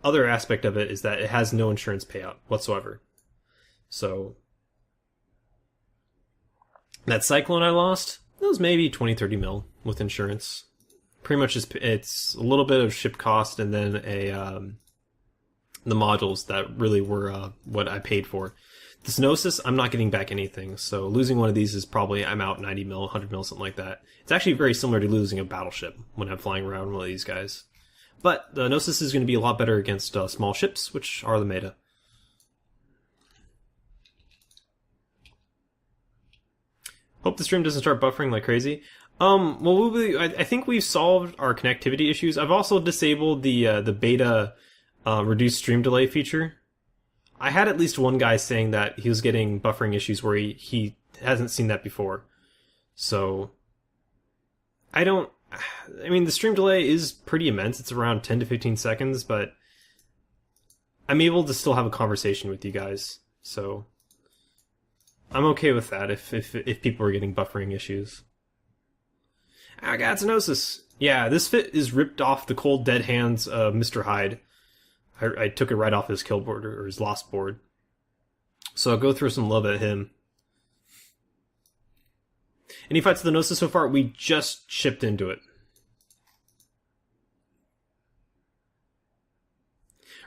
other aspect of it is that it has no insurance payout whatsoever. So that Cyclone I lost, it was maybe 20, 30 mil with insurance. Pretty much it's a little bit of ship cost and then the modules that really were what I paid for. This Gnosis, I'm not getting back anything, so losing one of these is probably, I'm out 90 mil, 100 mil, something like that. It's actually very similar to losing a battleship when I'm flying around one of these guys. But the Gnosis is going to be a lot better against small ships, which are the meta. Hope the stream doesn't start buffering like crazy. Well, I think we've solved our connectivity issues. I've also disabled the beta reduced stream delay feature. I had at least one guy saying that he was getting buffering issues where he hasn't seen that before. So, I mean, the stream delay is pretty immense. It's around 10 to 15 seconds, but I'm able to still have a conversation with you guys. So, I'm okay with that if people are getting buffering issues. Ah, God, it's a Gnosis. Yeah, this fit is ripped off the cold dead hands of Mr. Hyde. I took it right off his kill board, or his lost board. So I'll go through some love at him. Any fights with the Gnosis so far? We just shipped into it.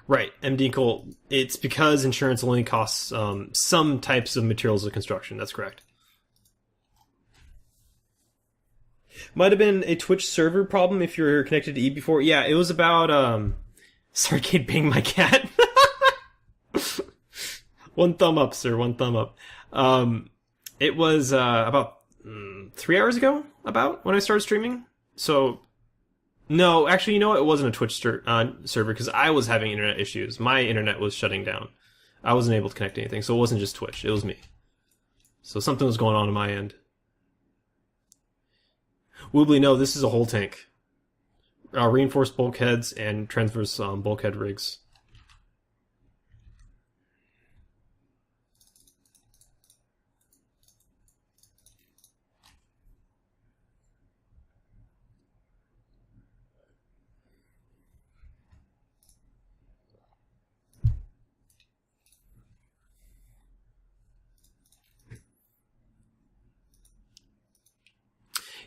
Right, MD Cole. It's because insurance only costs some types of materials of construction. That's correct. Might have been a Twitch server problem if you're connected to E before. Yeah, it was about Sarcade being my cat. One thumb up, sir. One thumb up. It was about 3 hours ago, about when I started streaming. So, no, actually, you know what? It wasn't a Twitch server because I was having internet issues. My internet was shutting down. I wasn't able to connect to anything, so it wasn't just Twitch. It was me. So something was going on my end. Woobly, no, this is a whole tank. Reinforced bulkheads and transverse bulkhead rigs.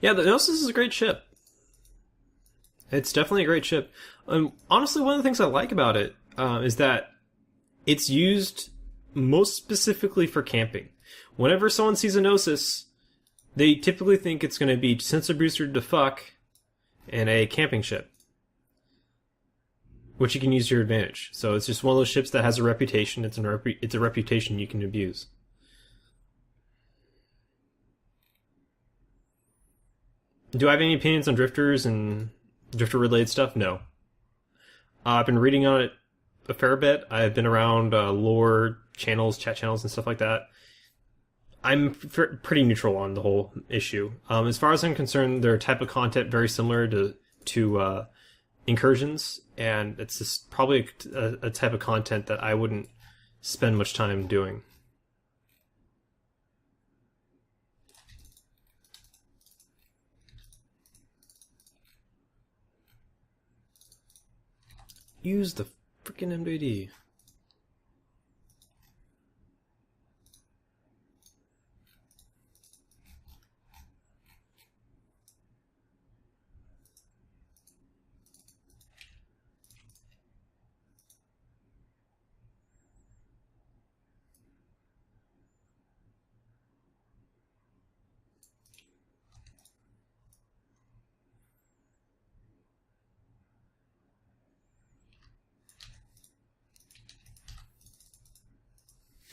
Yeah, the Gnosis is a great ship. It's definitely a great ship. Honestly, one of the things I like about it is that it's used most specifically for camping. Whenever someone sees a Gnosis, they typically think it's going to be sensor boosted to fuck and a camping ship, which you can use to your advantage. So it's just one of those ships that has a reputation. It's a reputation you can abuse. Do I have any opinions on drifters and drifter-related stuff? No. I've been reading on it a fair bit. I've been around lore channels, chat channels, and stuff like that. I'm pretty neutral on the whole issue. As far as I'm concerned, they're a type of content very similar to incursions, and it's just probably a type of content that I wouldn't spend much time doing. Use the freaking MWD.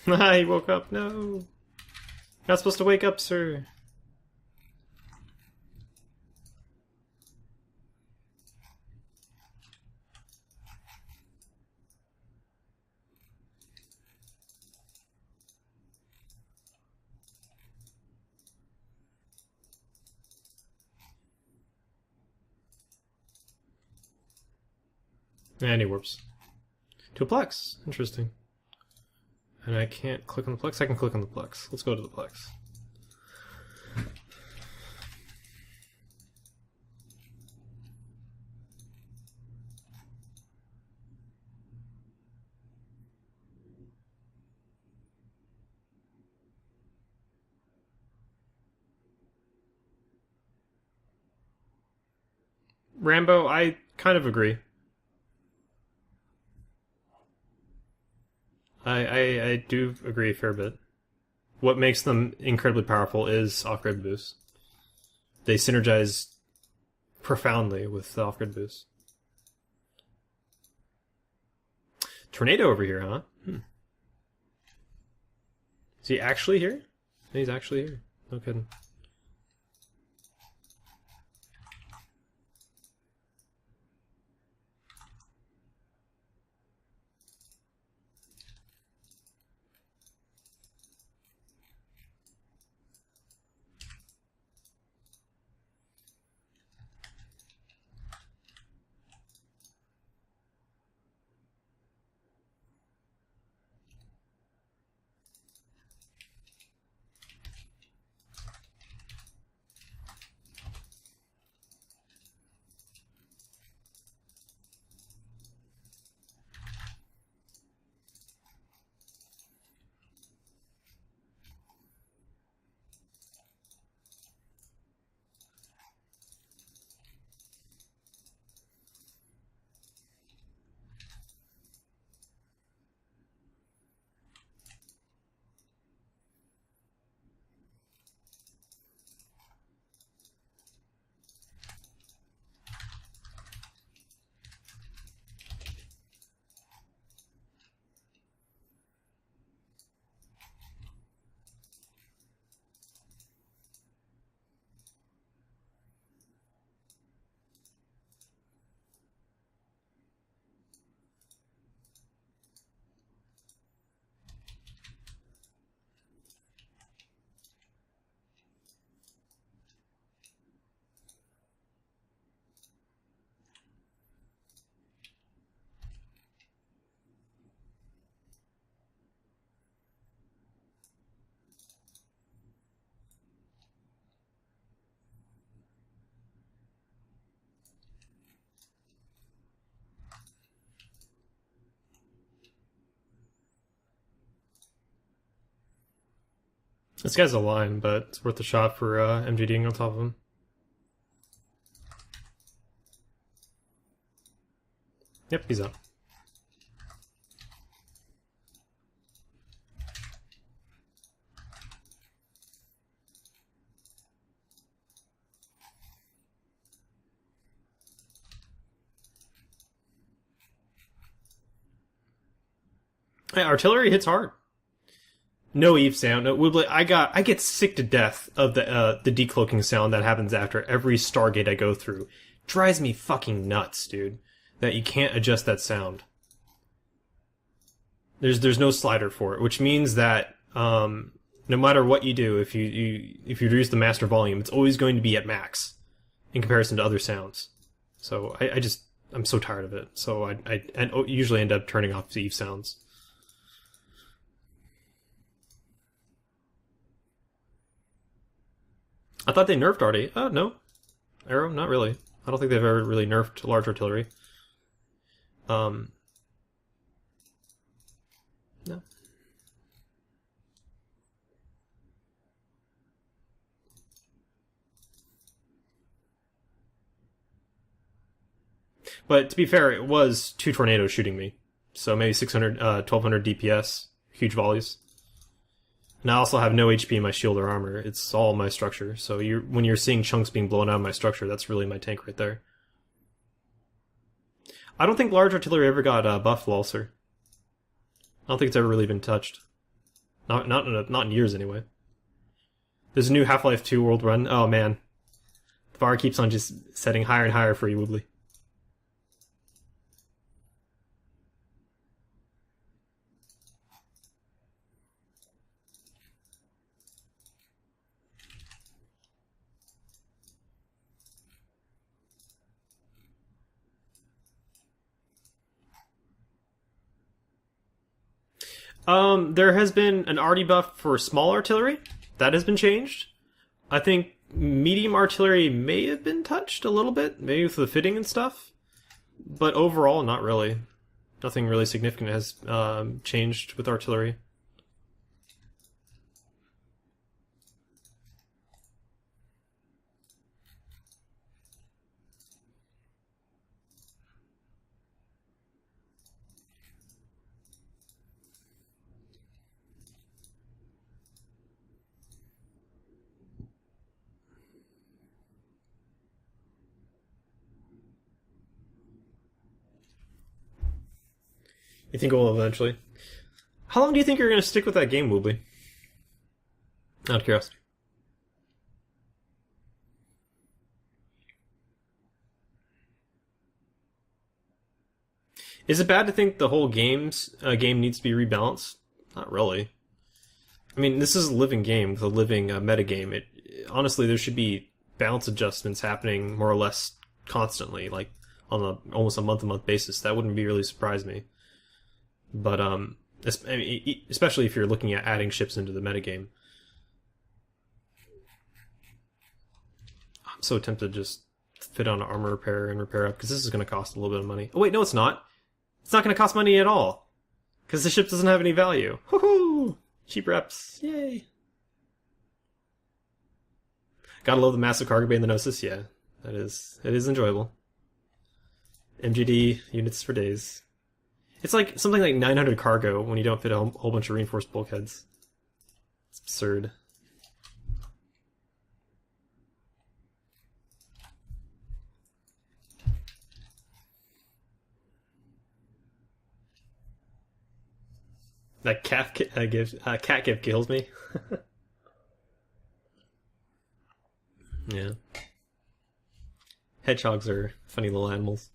He woke up. No. Not supposed to wake up, sir. And he warps. To a Plex. Interesting. And I can't click on the Plex? I can click on the Plex. Let's go to the Plex. Rambo, I kind of agree. I do agree a fair bit. What makes them incredibly powerful is off-grid boost. They synergize profoundly with the off-grid boost. Tornado over here, huh? Is he actually here? He's actually here. No kidding. This guy's a line, but it's worth a shot for MGDing on top of him. Yep, he's up. Hey, artillery hits hard. No Eve sound. No, I get sick to death of the decloaking sound that happens after every Stargate I go through. Drives me fucking nuts, dude. That you can't adjust that sound. There's no slider for it, which means that no matter what you do, if you reduce the master volume, it's always going to be at max in comparison to other sounds. So I'm so tired of it. So I usually end up turning off the Eve sounds. I thought they nerfed arty. No. Arrow? Not really. I don't think they've ever really nerfed large artillery. No. But to be fair, it was 2 tornadoes shooting me. So maybe 600, 1200 DPS. Huge volleys. And I also have no HP in my shield or armor. It's all my structure. So when you're seeing chunks being blown out of my structure, that's really my tank right there. I don't think large artillery ever got buffed, Walser. I don't think it's ever really been touched. Not in years, anyway. There's a new Half-Life 2 world run. Oh, man. The bar keeps on just setting higher and higher for you, Woobly. There has been an arty buff for small artillery. That has been changed. I think medium artillery may have been touched a little bit, maybe with the fitting and stuff. But overall, not really. Nothing really significant has changed with artillery. You think it will eventually? How long do you think you're going to stick with that game, Woobly? Out of curiosity. Is it bad to think the whole game needs to be rebalanced? Not really. I mean, this is a living game with a living metagame. Honestly, there should be balance adjustments happening more or less constantly, like on almost a month-to-month basis. That wouldn't really surprise me. But especially if you're looking at adding ships into the metagame. I'm so tempted to just fit on armor repair and repair up, because this is going to cost a little bit of money. Oh wait, no it's not. It's not going to cost money at all. Because the ship doesn't have any value. Woohoo! Cheap reps. Yay! Gotta love the massive cargo bay in the Gnosis. Yeah, it is enjoyable. MGD units for days. It's like something like 900 cargo when you don't fit a whole bunch of reinforced bulkheads. It's absurd. That cat gift kills me. Yeah. Hedgehogs are funny little animals.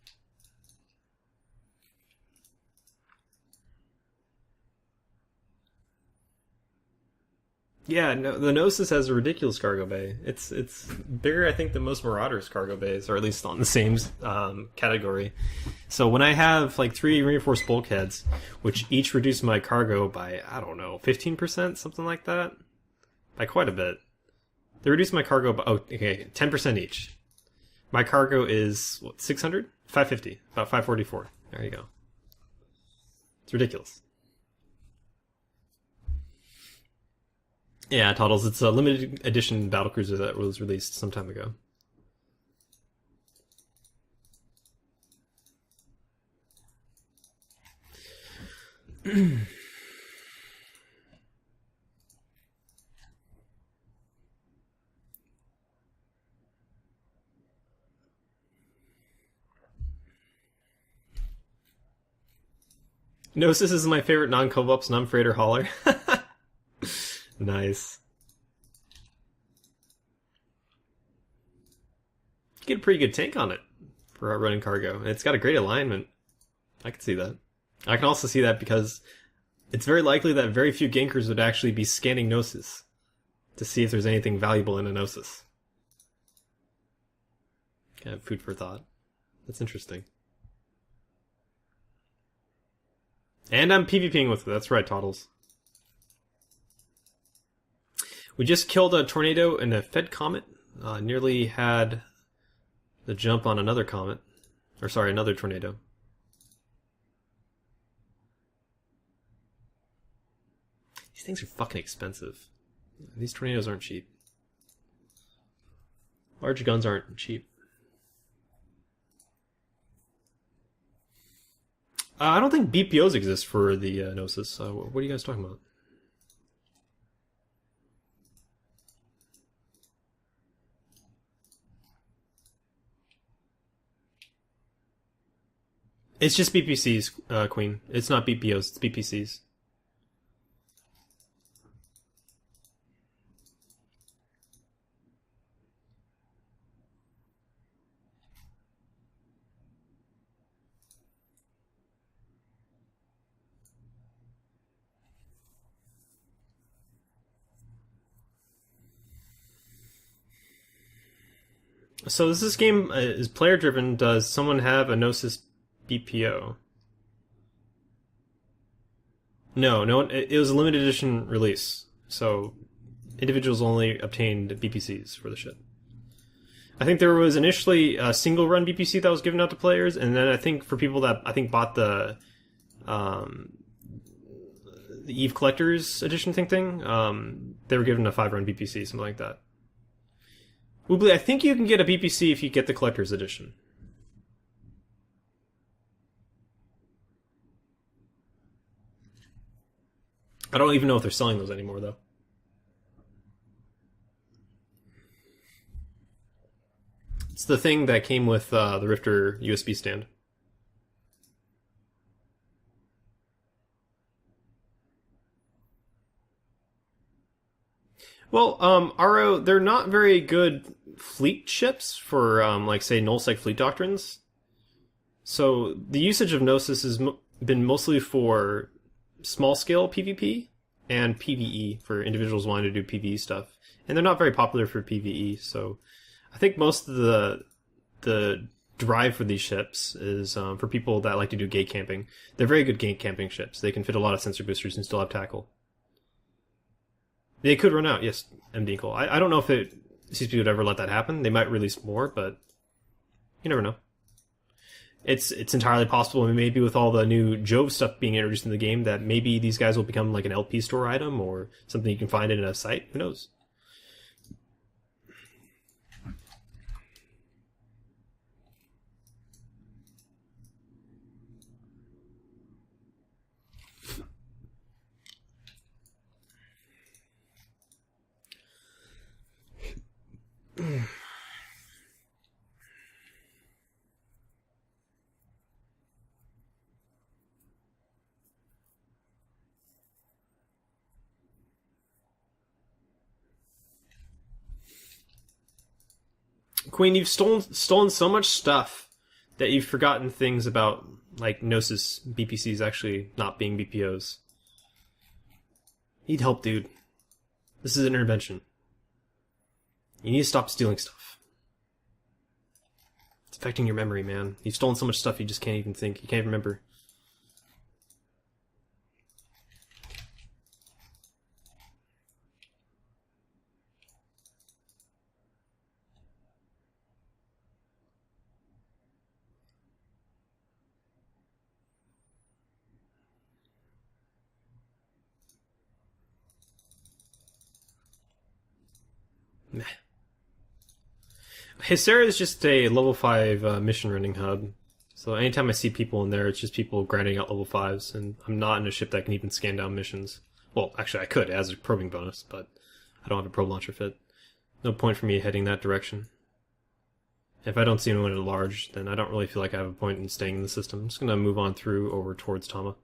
Yeah, no, the Gnosis has a ridiculous cargo bay. It's bigger, I think, than most Marauders' cargo bays, or at least on the same category. So when I have like 3 reinforced bulkheads, which each reduce my cargo by, I don't know, 15%, something like that, by quite a bit. They reduce my cargo by 10% each. My cargo is what, 600? 550, about 544. There you go. It's ridiculous. Yeah, Toddles. It's a limited edition battlecruiser that was released some time ago. Gnosis is my favorite non-co-ops, non-freighter hauler. Nice. You get a pretty good tank on it for running cargo. It's got a great alignment. I can see that. I can also see that because it's very likely that very few gankers would actually be scanning Gnosis to see if there's anything valuable in a Gnosis. Kind of food for thought. That's interesting. And I'm PvPing with it. That's right, Toddles. We just killed a tornado in a Fed comet. Nearly had the jump on another comet. Or sorry, another tornado. These things are fucking expensive. These tornadoes aren't cheap. Large guns aren't cheap. I don't think BPOs exist for the Gnosis. What are you guys talking about? It's just BPCs, Queen. It's not BPOs, it's BPCs. So this game is player driven. Does someone have a Gnosis BPO? No, no. It was a limited edition release, so individuals only obtained BPCs for the shit. I think there was initially a single run BPC that was given out to players, and then I think for people that I think bought um, the Eve Collector's Edition thing, they were given a 5-run BPC, something like that. Woobly, I think you can get a BPC if you get the Collector's Edition. I don't even know if they're selling those anymore, though. It's the thing that came with the Rifter USB stand. Well, RO, they're not very good fleet ships for, like, say, nullsec fleet doctrines. So the usage of Gnosis has been mostly for small-scale PvP and PvE for individuals wanting to do PvE stuff. And they're not very popular for PvE, so I think most of the drive for these ships is for people that like to do gate camping. They're very good gate camping ships. They can fit a lot of sensor boosters and still have tackle. They could run out, yes, MD Cole. I don't know if CCP would ever let that happen. They might release more, but you never know. It's entirely possible, maybe with all the new Jove stuff being introduced in the game, that maybe these guys will become like an LP store item or something you can find in a site. Who knows? Queen, you've stolen so much stuff that you've forgotten things about, like Gnosis BPCs actually not being BPOs. Need help, dude. This is an intervention. You need to stop stealing stuff. It's affecting your memory, man. You've stolen so much stuff you just can't even think. You can't remember. Meh. Hysera is just a level 5 mission running hub. So anytime I see people in there, it's just people grinding out level 5s, and I'm not in a ship that can even scan down missions. Well, actually I could, as a probing bonus, but I don't have a probe launcher fit. No point for me heading that direction. If I don't see anyone at large, then I don't really feel like I have a point in staying in the system. I'm just going to move on through over towards Tama.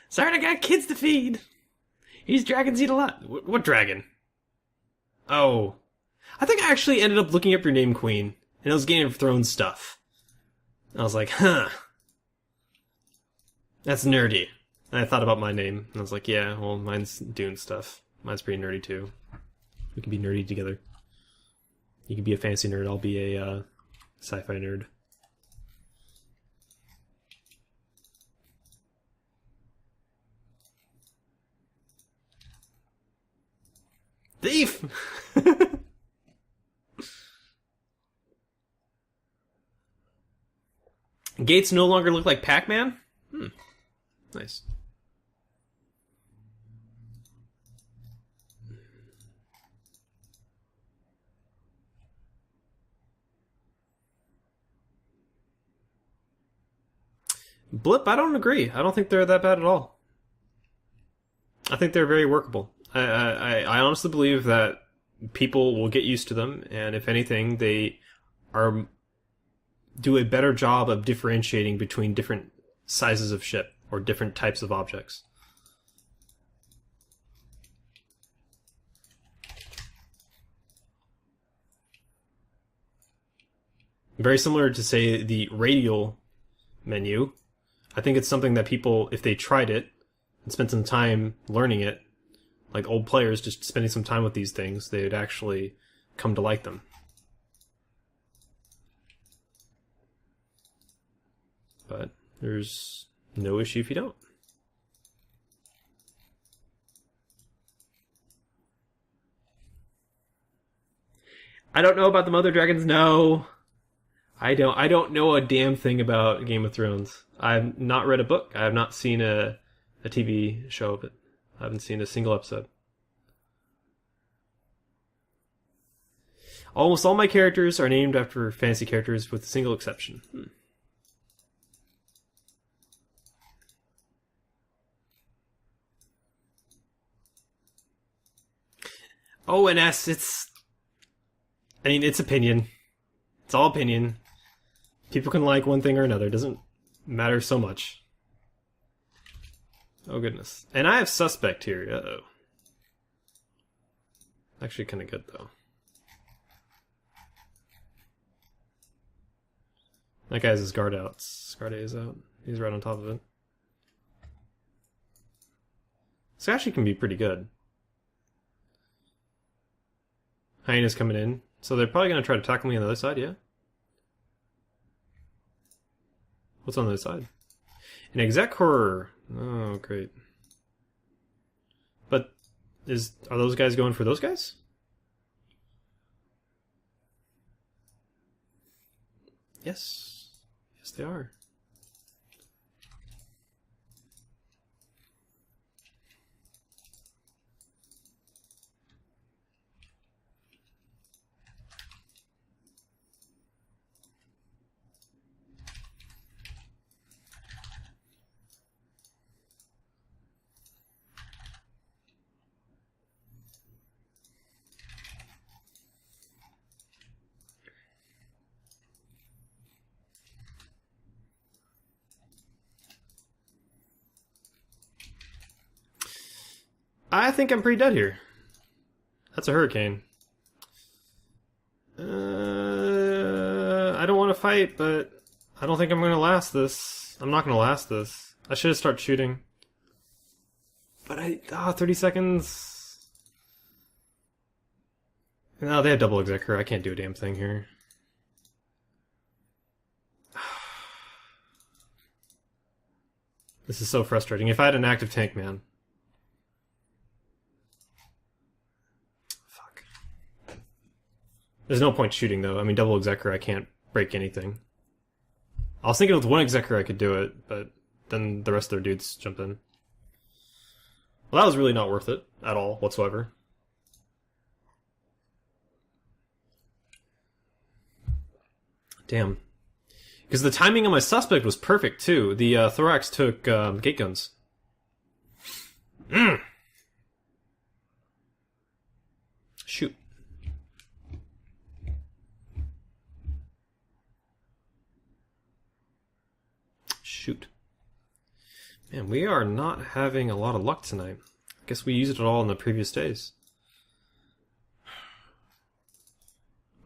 Sorry, I got kids to feed! These dragons eat a lot. What dragon? Oh. I think I actually ended up looking up your name, Queen, and it was Game of Thrones stuff. I was like, huh. That's nerdy. And I thought about my name, and I was like, yeah, well, mine's Dune stuff. Mine's pretty nerdy, too. We can be nerdy together. You can be a fantasy nerd, I'll be a sci-fi nerd. Thief! Gates no longer look like Pac-Man? Nice. Blip, I don't agree. I don't think they're that bad at all. I think they're very workable. I honestly believe that people will get used to them, and if anything, they do a better job of differentiating between different sizes of ship or different types of objects. Very similar to, say, the radial menu. I think it's something that people, if they tried it and spent some time learning it, like old players just spending some time with these things, they would actually come to like them. But there's no issue if you don't. I don't know about the Mother Dragons, no. I don't know a damn thing about Game of Thrones. I've not read a book. I have not seen a TV show of it. I haven't seen a single episode. Almost all my characters are named after fantasy characters with a single exception. ONS, it's opinion. It's all opinion. People can like one thing or another. It doesn't matter so much. Oh, goodness. And I have suspect here. Uh-oh. Actually kind of good, though. That guy has his guard out. Guard A is out. He's right on top of it. This actually can be pretty good. Hyena's coming in. So they're probably going to try to tackle me on the other side, yeah? What's on the other side? An exec horror. Oh, great. But are those guys going for those guys? Yes. Yes, they are. I think I'm pretty dead here. That's a hurricane. I don't want to fight, but I don't think I'm going to last this. I'm not going to last this. I should have started shooting. But 30 seconds. No, they have double executor. I can't do a damn thing here. This is so frustrating. If I had an active tank, man. There's no point shooting, though. I mean, double executor, I can't break anything. I was thinking with one executor I could do it, but then the rest of their dudes jump in. Well, that was really not worth it at all, whatsoever. Damn. Because the timing on my suspect was perfect, too. The thorax took gate guns. Shoot. Shoot. Man, we are not having a lot of luck tonight. I guess we used it all in the previous days.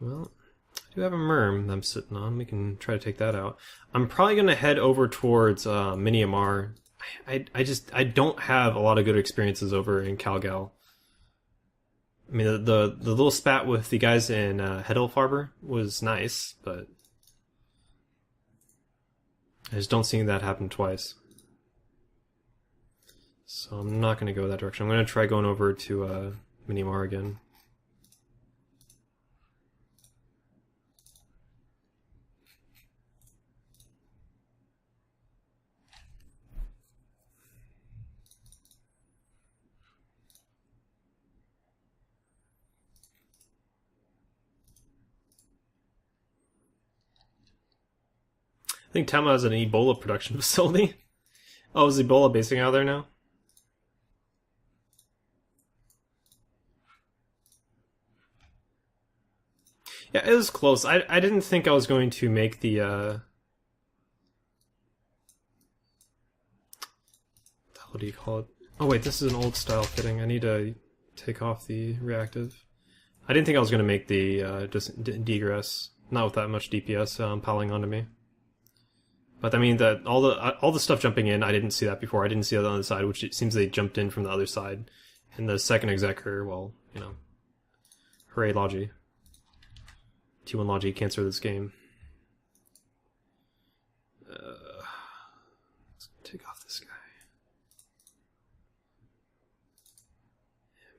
Well, I do have a Merm I'm sitting on. We can try to take that out. I'm probably going to head over towards Miniamar. I don't have a lot of good experiences over in Calgal. I mean, the little spat with the guys in Heddelfarber was nice, but I just don't see that happen twice. So I'm not going to go that direction. I'm going to try going over to Miniamar again. I think Tama has an Ebola production facility. Oh, is Ebola basing out there now? Yeah, it was close. I didn't think I was going to make the what do you call it? Oh wait, this is an old style fitting. I need to take off the reactive. I didn't think I was going to make the just degress, not with that much DPS piling onto me. But I mean that all the stuff jumping in, I didn't see that before. I didn't see that on the other side, which it seems they jumped in from the other side. And the second executor, well, you know, hooray Logi. T1 Logi cancer this game. Let's take off this guy.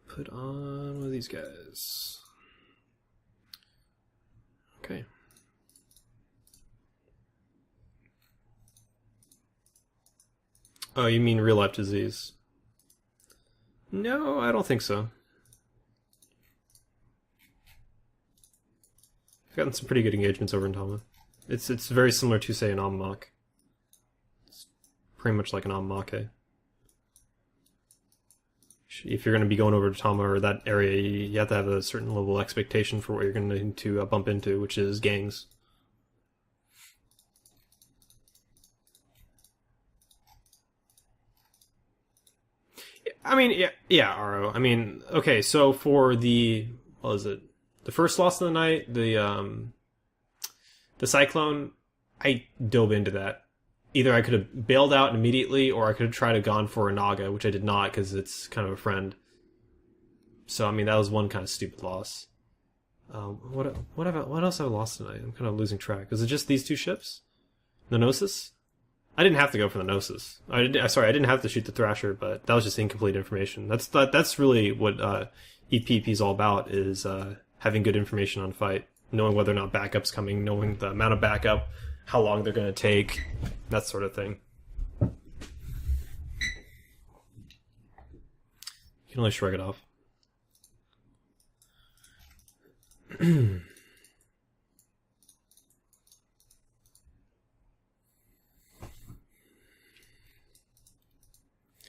Put on one of these guys. Okay. Oh, you mean real life disease? No, I don't think so. I've gotten some pretty good engagements over in Tama. It's very similar to, say, an Ammok. It's pretty much like an Ammake. If you're going to be going over to Tama or that area, you have to have a certain level of expectation for what you're going to need to bump into, which is gangs. I mean, yeah, Aro. I mean, okay, so for the, what was it? The first loss of the night, the Cyclone, I dove into that. Either I could have bailed out immediately, or I could have tried to gone for a Naga, which I did not, because it's kind of a friend. So, I mean, that was one kind of stupid loss. What else have I lost tonight? I'm kind of losing track. Is it just these two ships? The Gnosis? I didn't have to go for the Gnosis. I didn't have to shoot the Thrasher, but that was just incomplete information. That's really what EPP is all about, is having good information on fight, knowing whether or not backup's coming, knowing the amount of backup, how long they're going to take, that sort of thing. You can only shrug it off.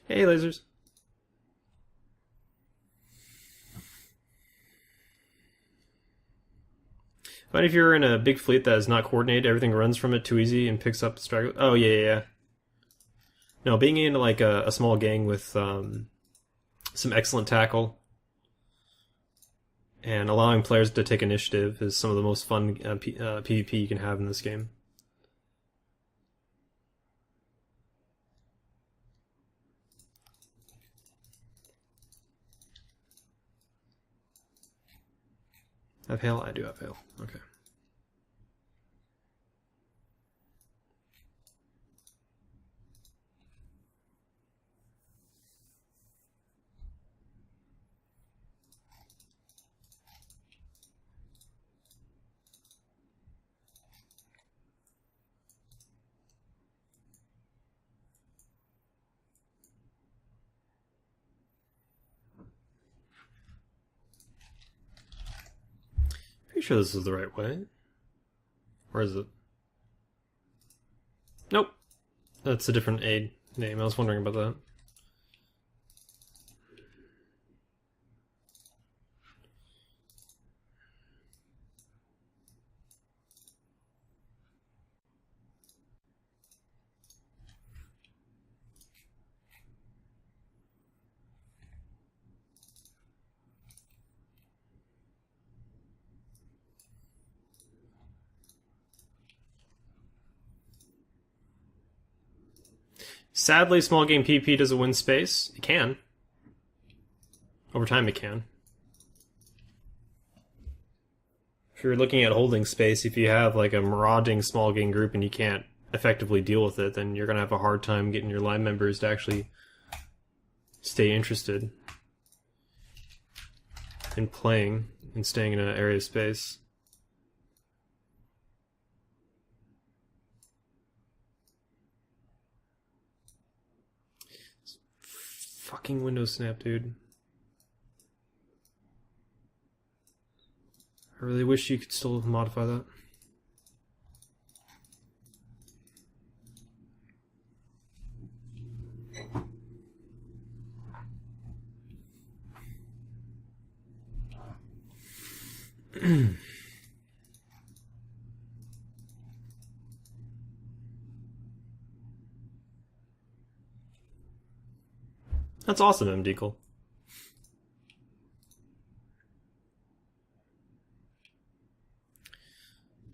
Hey, lasers. But if you're in a big fleet that is not coordinated, everything runs from it too easy and picks up stragglers. Oh, yeah. No, being in like a small gang with some excellent tackle and allowing players to take initiative is some of the most fun PvP you can have in this game. I have hail? I do have hail. Okay. Pretty sure this is the right way. Or is it? Nope. That's a different aid name. I was wondering about that. Sadly, small game PvP doesn't win space. It can. Over time, it can. If you're looking at holding space, if you have like a marauding small game group and you can't effectively deal with it, then you're going to have a hard time getting your line members to actually stay interested in playing and staying in an area of space. Fucking Windows Snap, dude. I really wish you could still modify that. That's awesome, M. Deacle.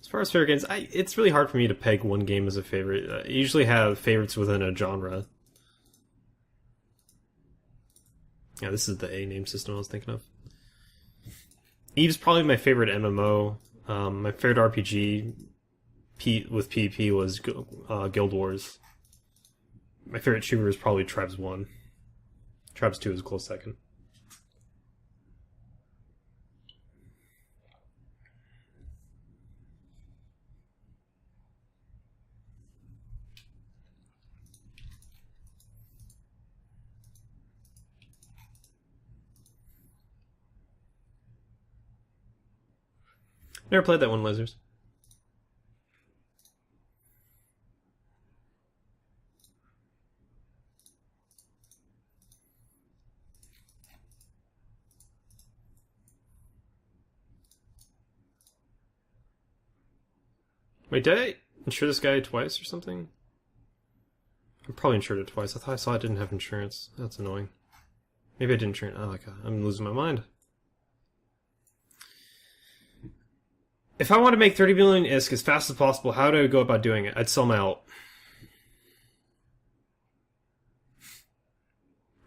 As far as favorite games, it's really hard for me to peg one game as a favorite. I usually have favorites within a genre. Yeah, this is the A name system I was thinking of. Eve's probably my favorite MMO. My favorite RPG with PvP was Guild Wars. My favorite shooter is probably Tribes 1. Tribes 2 is a close second. Never played that one, Lasers. Wait, did I insure this guy twice or something? I probably insured it twice. I thought I saw it didn't have insurance. That's annoying. Maybe I didn't insure it. Oh my god, I'm losing my mind. If I want to make 30 million ISK as fast as possible, how do I go about doing it? I'd sell my alt.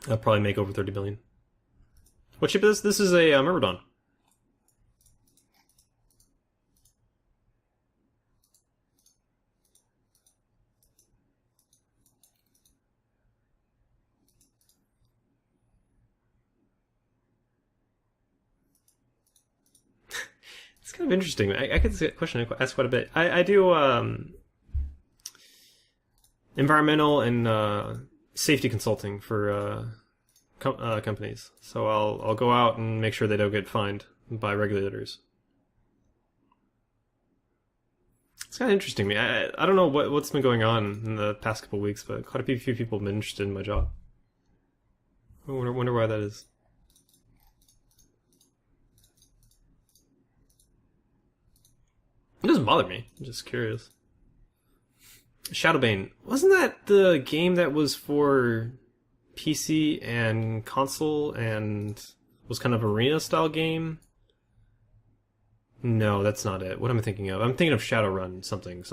I'll probably make over 30 million. What chip is this? This is a Myrmidon. It's kind of interesting. I could get question asked quite a bit. I do environmental and safety consulting for companies. So I'll go out and make sure they don't get fined by regulators. It's kind of interesting to me. I don't know what's been going on in the past couple of weeks, but quite a few people have been interested in my job. I wonder why that is. It doesn't bother me. I'm just curious. Shadowbane. Wasn't that the game that was for PC and console and was kind of arena-style game? No, that's not it. What am I thinking of? I'm thinking of Shadowrun something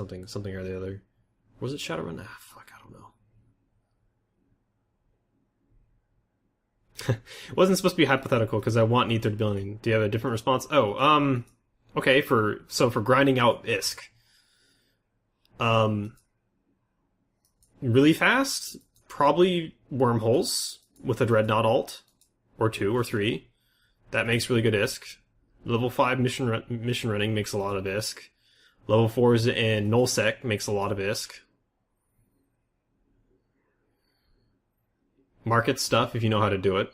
or the other. Was it Shadowrun? Ah, fuck, I don't know. It wasn't supposed to be hypothetical because I want need 30 billion. Do you have a different response? Oh, okay, for grinding out ISK. Really fast, probably Wormholes with a Dreadnought alt, or 2 or 3. That makes really good ISK. Level 5 mission running makes a lot of ISK. Level 4s in Nullsec makes a lot of ISK. Market stuff if you know how to do it.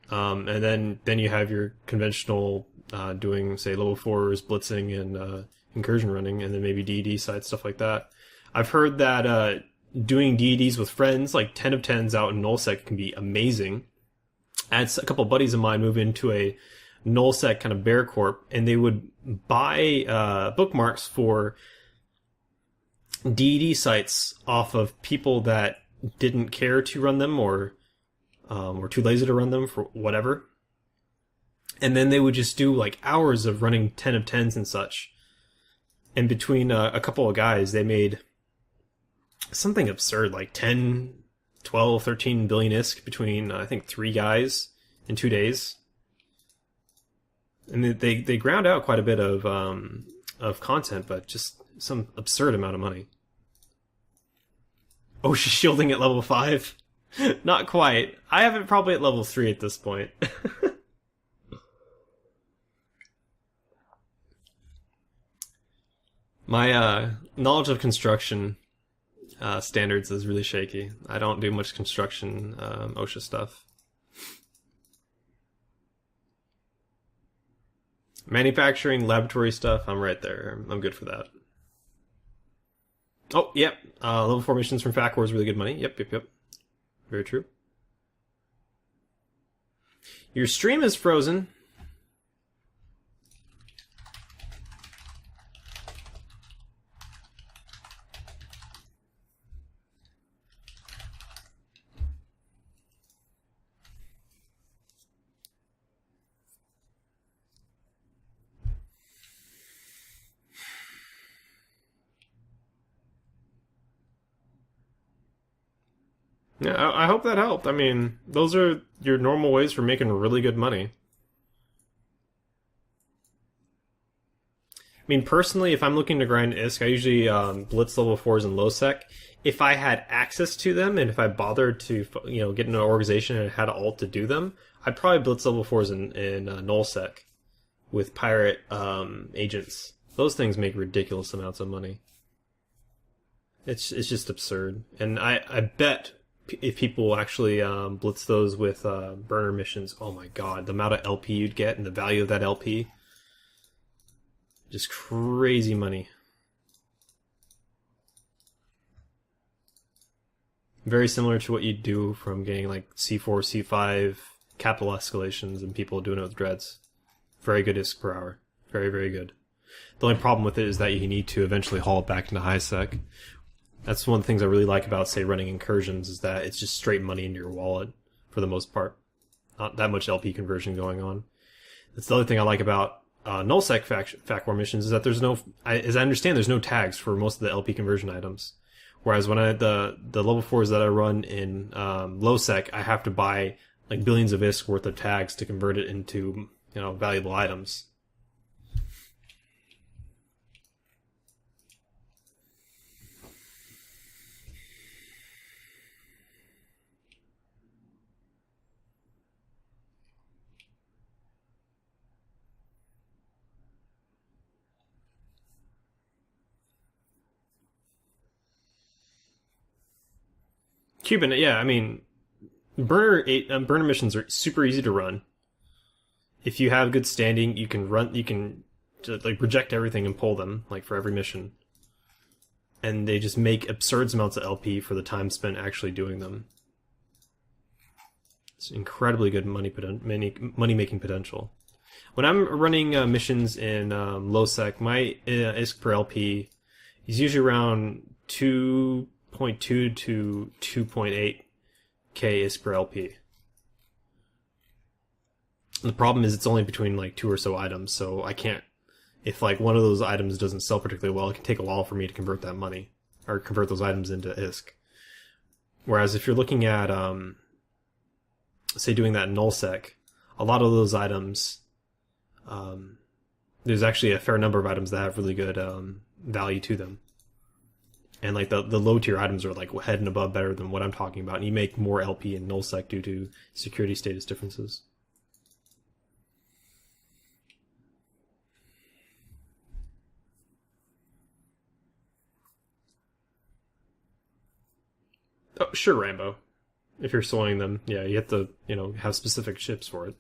And then you have your conventional doing, say, level 4s, blitzing, and incursion running, and then maybe DED sites, stuff like that. I've heard that doing DEDs with friends, like 10 of 10s out in nullsec, can be amazing. I had a couple of buddies of mine move into a nullsec kind of bear corp, and they would buy bookmarks for DED sites off of people that didn't care to run them or were too lazy to run them for whatever. And then they would just do like hours of running 10 of 10s and such. And between a couple of guys, they made something absurd, like 10, 12, 13 billion ISK between, I think, 3 guys in 2 days. And they ground out quite a bit of content, but just some absurd amount of money. Oh, she's shielding at level 5? Not quite. I have it probably at level 3 at this point. My knowledge of construction standards is really shaky. I don't do much construction OSHA stuff. Manufacturing, laboratory stuff, I'm right there. I'm good for that. Oh, yep. Level 4 missions from FAC Wars, really good money. Yep. Very true. Your stream is frozen. Yeah, I hope that helped. I mean, those are your normal ways for making really good money. I mean, personally, if I'm looking to grind ISK, I usually blitz level 4s in low sec. If I had access to them, and if I bothered to, get into an organization and had an alt to do them, I'd probably blitz level 4s in null sec with pirate agents. Those things make ridiculous amounts of money. It's just absurd. And I bet if people actually blitz those with burner missions, oh my god, the amount of LP you'd get and the value of that LP, just crazy money. Very similar to what you'd do from getting like C4, C5 capital escalations and people doing it with dreads. Very good ISK per hour. Very, very good. The only problem with it is that you need to eventually haul it back into high sec. That's one of the things I really like about, say, running incursions, is that it's just straight money into your wallet for the most part. Not that much LP conversion going on. That's the other thing I like about nullsec FAC War missions, is that there's no, as I understand, there's no tags for most of the LP conversion items. Whereas when the level 4s that I run in low sec, I have to buy like billions of ISK worth of tags to convert it into valuable items. Cuban, yeah, I mean, burner missions are super easy to run. If you have good standing, you can just, like, reject everything and pull them, like, for every mission. And they just make absurd amounts of LP for the time spent actually doing them. It's incredibly good money-making potential. When I'm running missions in low sec, my ISK per LP is usually around 2.2 to 2.8 K ISK per LP. And the problem is it's only between like 2 or so items, so I can't, if like one of those items doesn't sell particularly well, it can take a while for me to convert that money, or convert those items into ISK. Whereas if you're looking at, say doing that in nullsec, a lot of those items, there's actually a fair number of items that have really good value to them. And like the low tier items are like head and above better than what I'm talking about, and you make more LP in nullsec due to security status differences. Oh, sure, Rambo. If you're soiling them, yeah, you have to, have specific ships for it.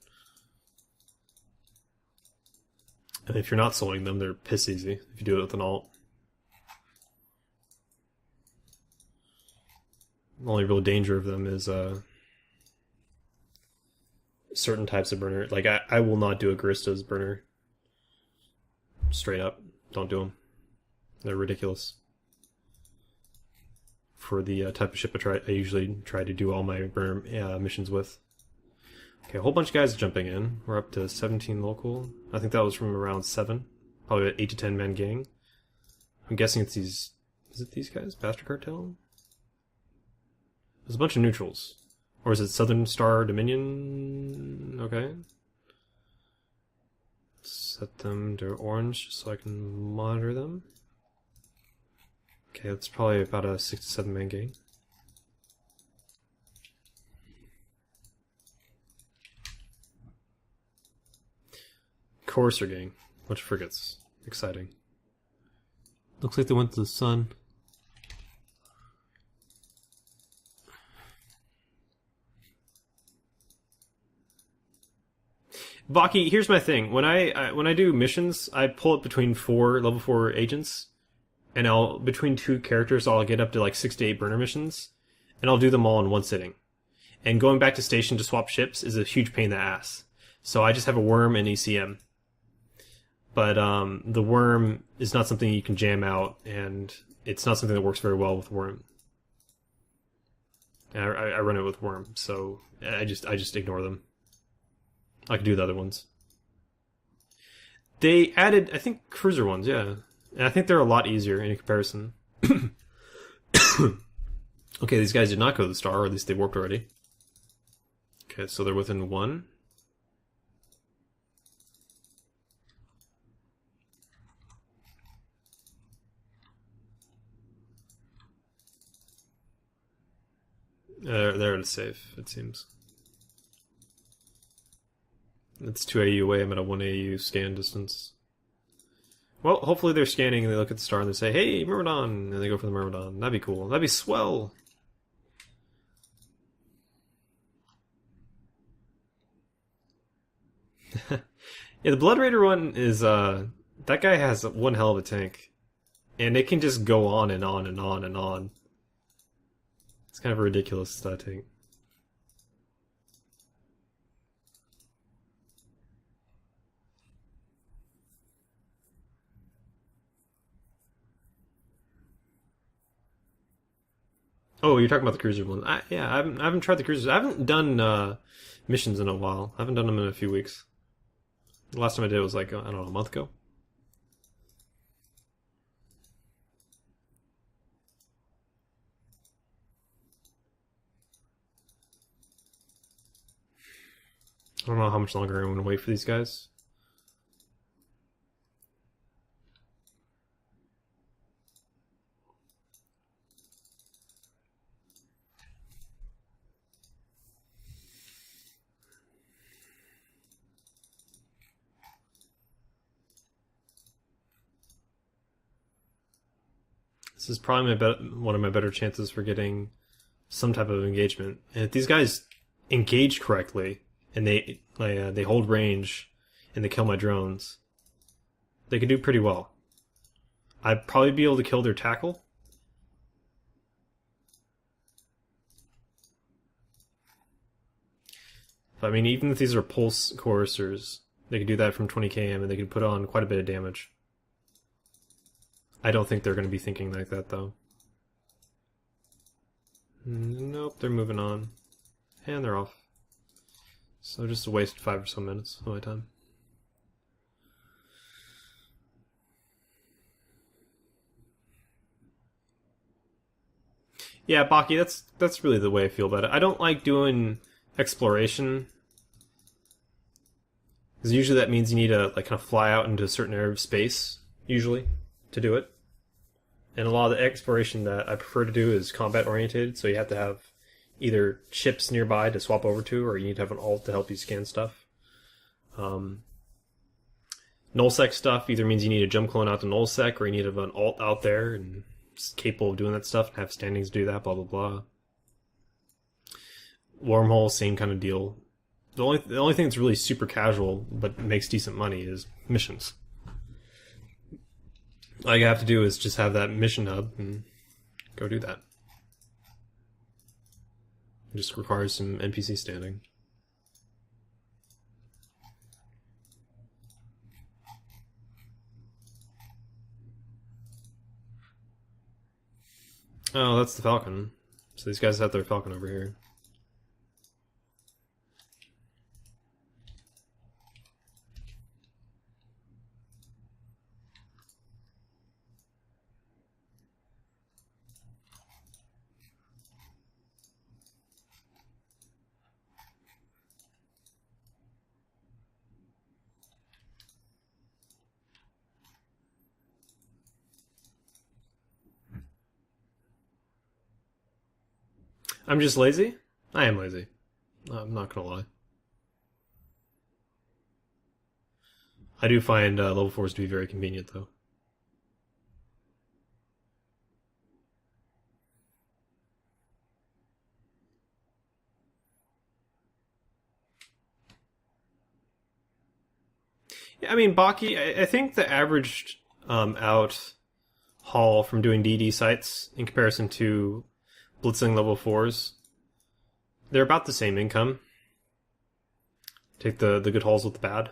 And if you're not soloing them, they're piss easy if you do it with an alt. The only real danger of them is certain types of burner. Like, I will not do a Garista's burner. Straight up. Don't do them. They're ridiculous. For the type of ship I usually try to do all my burner missions with. Okay, a whole bunch of guys jumping in. We're up to 17 local. I think that was from around 7. Probably an 8 to 10 man gang. I'm guessing it's these... Is it these guys? Bastard Cartel? There's a bunch of neutrals. Or is it Southern Star Dominion? Okay. Set them to orange so I can monitor them. Okay, that's probably about a 6 to 7 man gang. Courser gang. Bunch of frigates. Exciting. Looks like they went to the sun. Baki, here's my thing. When I do missions, I pull it between level 4 agents, and between 2 characters I'll get up to like 6 to 8 burner missions, and I'll do them all in one sitting. And going back to station to swap ships is a huge pain in the ass. So I just have a worm and ECM. But the worm is not something you can jam out, and it's not something that works very well with worm. I run it with worm, so I just ignore them. I can do the other ones. They added, I think, cruiser ones, yeah. And I think they're a lot easier in comparison. Okay, these guys did not go to the star, or at least they warped already. Okay, so they're within 1. They're safe, it seems. It's 2 AU away, I'm at a 1 AU scan distance. Well, hopefully they're scanning and they look at the star and they say, hey, Myrmidon! And they go for the Myrmidon. That'd be cool. That'd be swell! Yeah, the Blood Raider one is, that guy has one hell of a tank. And it can just go on and on and on and on. It's kind of a ridiculous tank. Oh, you're talking about the cruiser one. Yeah, I haven't tried the cruisers. I haven't done missions in a while. I haven't done them in a few weeks. The last time I did was like, I don't know, a month ago. I don't know how much longer I'm going to wait for these guys. This is probably one of my better chances for getting some type of engagement. And if these guys engage correctly, and they hold range, and they kill my drones, they could do pretty well. I'd probably be able to kill their tackle. But, I mean, even if these are pulse coursers, they could do that from 20 km, and they could put on quite a bit of damage. I don't think they're going to be thinking like that, though. Nope, they're moving on. And they're off. So just a waste 5 or so minutes of my time. Yeah, Baki, that's really the way I feel about it. I don't like doing exploration, because usually that means you need to like kind of fly out into a certain area of space, usually, to do it. And a lot of the exploration that I prefer to do is combat oriented, so you have to have either ships nearby to swap over to, or you need to have an alt to help you scan stuff. Nullsec stuff either means you need a jump clone out to Nullsec, or you need to have an alt out there and it's capable of doing that stuff and have standings do that, blah blah blah. Wormhole, same kind of deal. The only thing that's really super casual but makes decent money is missions. All you have to do is just have that mission hub and go do that. It just requires some NPC standing. Oh, that's the Falcon. So these guys have their Falcon over here. I'm just lazy? I am lazy. I'm not gonna lie. I do find level 4s to be very convenient, though. Yeah, I mean, Baki, I think the averaged out haul from doing DD sites in comparison to blitzing level 4s, they're about the same income. Take the good hauls with the bad.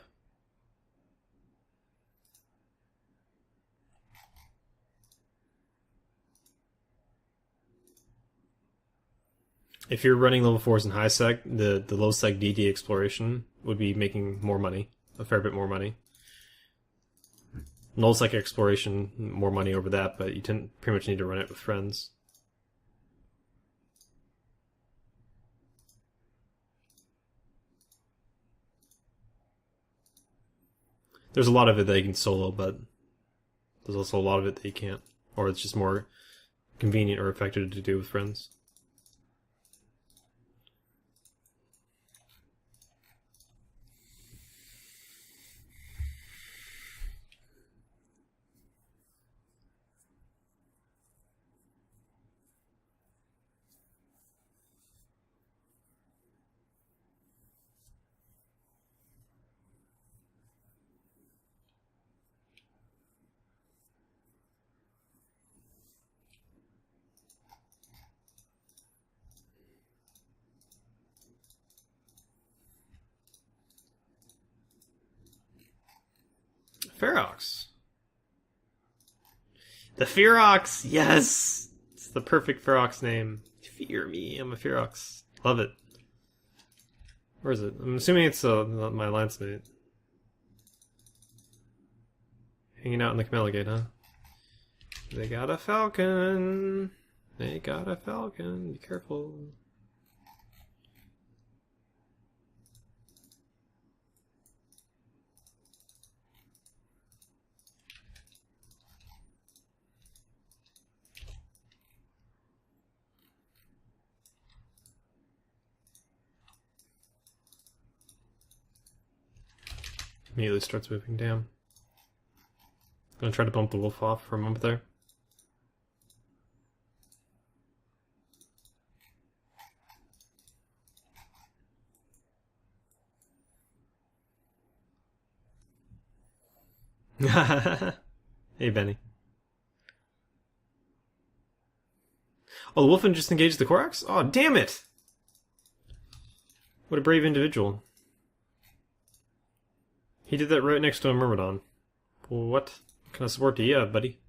If you're running level 4s in high sec, the low sec DD exploration would be making more money, a fair bit more money. Null sec exploration, more money over that, but you pretty much need to run it with friends. There's a lot of it that you can solo, but there's also a lot of it that you can't. Or it's just more convenient or effective to do with friends. Ferox. The Ferox! Yes! It's the perfect Ferox name. Fear me, I'm a Ferox. Love it. Where is it? I'm assuming it's my lance mate. Hanging out in the Camellia, huh? They got a falcon. They got a falcon. Be careful. Immediately starts moving. Damn. Gonna try to bump the wolf off for a moment there. Hey, Benny. Oh, the Wolfen just engaged the Korax? Oh, damn it! What a brave individual. He did that right next to a Myrmidon. What kind of support do you have, buddy?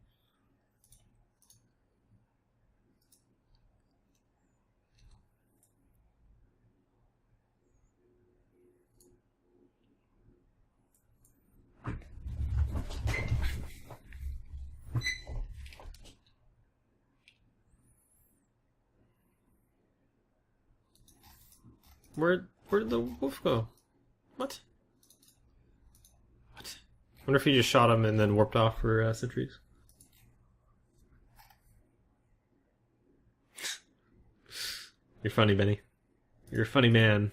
Where did the wolf go? What? What? I wonder if he just shot him and then warped off for sentries. You're funny, Benny. You're a funny man.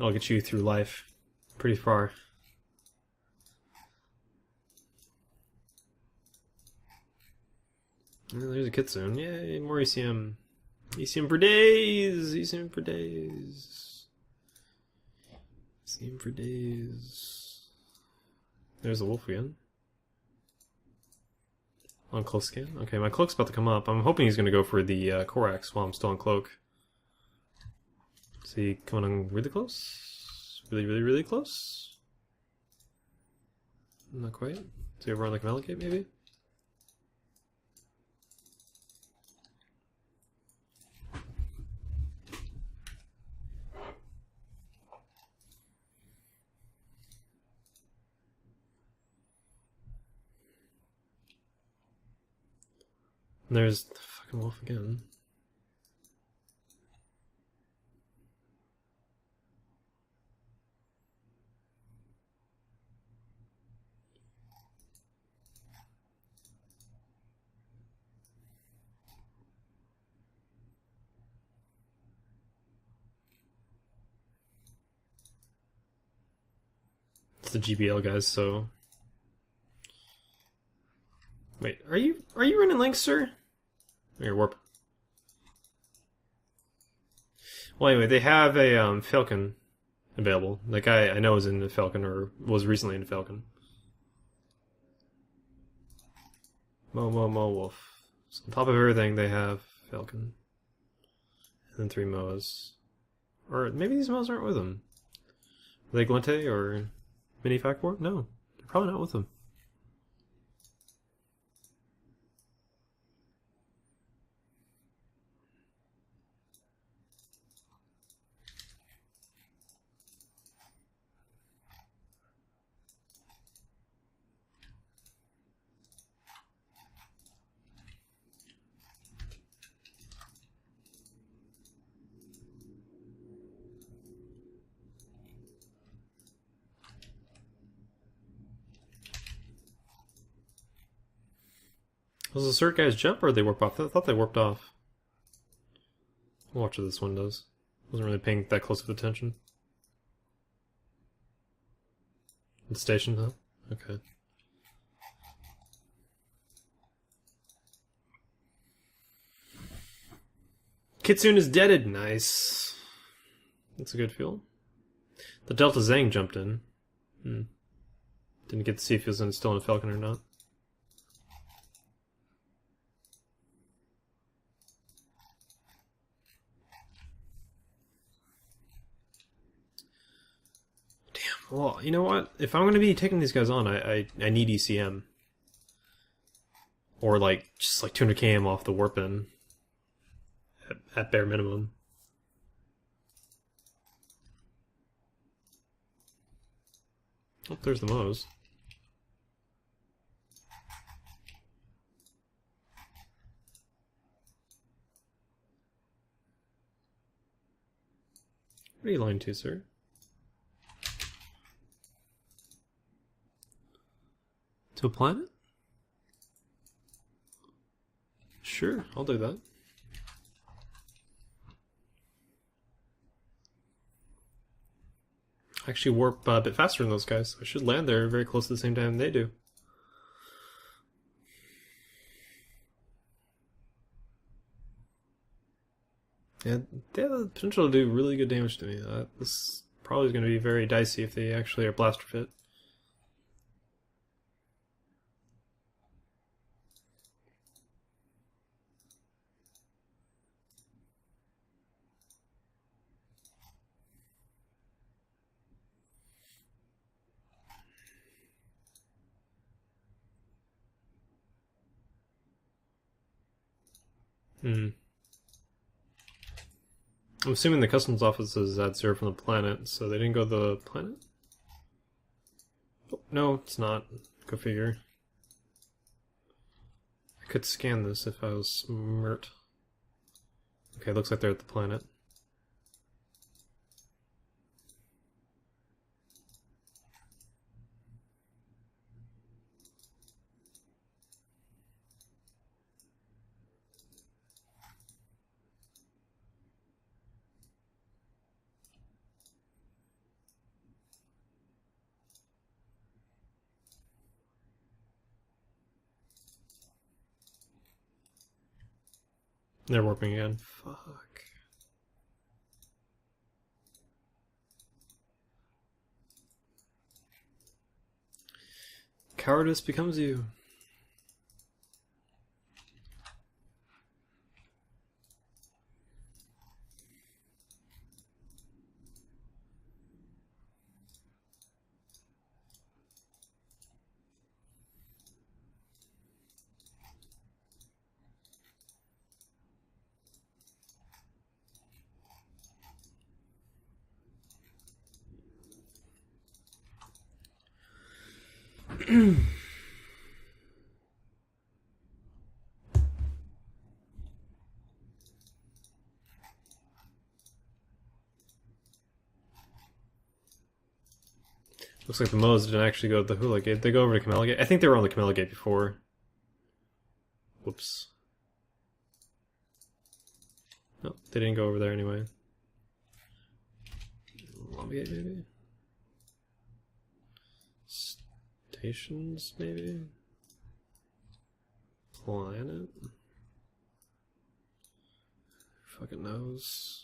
I'll get you through life pretty far. Oh, there's a Kitsune. Yay, more ECM. ECM for days! ECM for days. ECM for days. There's the wolf again. On cloak scan? Okay, my cloak's about to come up. I'm hoping he's going to go for the Corax while I'm still on cloak. Is he coming on really close? Really, really, really close? Not quite. Is he over on like an Malachite maybe? And there's the fucking wolf again. It's the GBL guys, so... Wait, are you running links, sir? Here, warp. Well, anyway, they have a Falcon available. That guy I know is in the Falcon, or was recently in the Falcon. Mo, wolf. So on top of everything, they have Falcon. And then 3 Moas. Or maybe these Moas aren't with them. Are they Glente or Mini Factborn? No, they're probably not with them. Was the Cert guys jump or did they warp off? I thought they warped off. I'll watch what this one does. Wasn't really paying that close of attention. The station, huh? Okay. Kitsune is deaded. Nice. That's a good fuel. The Delta Zang jumped in. Didn't get to see if he was still in a Falcon or not. Damn. Well, you know what? If I'm going to be taking these guys on, I need ECM. Or like, just like 200 km off the warp in. At bare minimum. Oh, there's the Moes. What are you lying to, sir? To a planet? Sure, I'll do that. I actually warp a bit faster than those guys. I should land there very close to the same time they do. Yeah, they have the potential to do really good damage to me. This probably is going to be very dicey if they actually are blaster fit. I'm assuming the customs office is at 0 from the planet, so they didn't go to the planet? Oh, no, it's not. Go figure. I could scan this if I was smart. Okay, looks like they're at the planet. They're warping again. Fuck. Cowardice becomes you. Looks like the Moes didn't actually go to the Hula Gate. They go over to Camella Gate. I think they were on the Camella Gate before. Whoops. No, they didn't go over there anyway. Lobby Gate, maybe? Stations, maybe? Planet? Who fucking knows?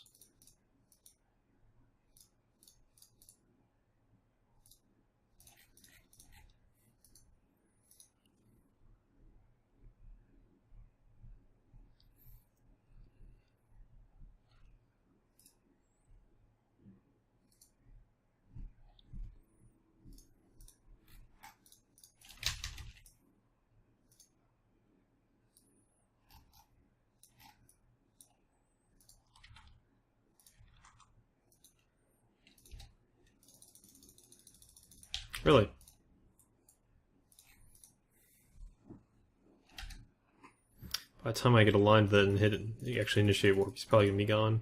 Really? By the time I get aligned to that and hit it, actually initiate warp, he's probably gonna be gone.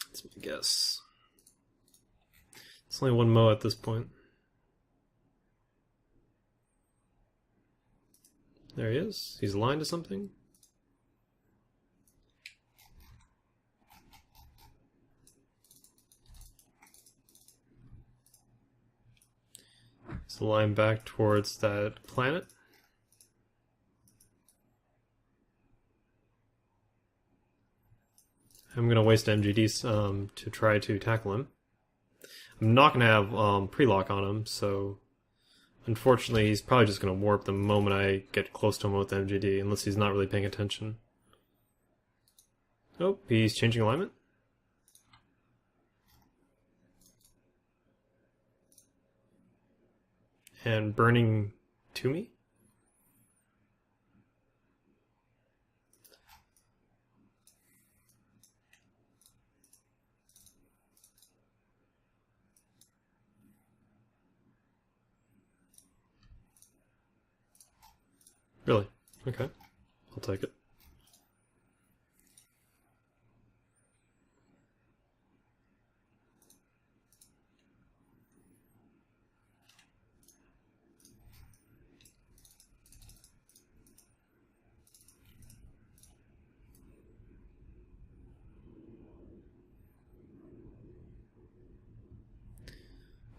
That's my guess. It's only one Mo at this point. There he is. He's aligned to something. He's aligned back towards that planet. I'm going to waste MGDs to try to tackle him. I'm not going to have pre-lock on him, so unfortunately he's probably just going to warp the moment I get close to him with MGD, unless he's not really paying attention. Oh, he's changing alignment. And burning to me. Really? Okay. I'll take it.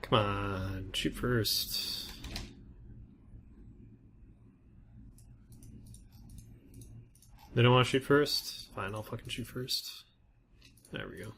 Come on, shoot first. They don't want to shoot first? Fine, I'll fucking shoot first. There we go.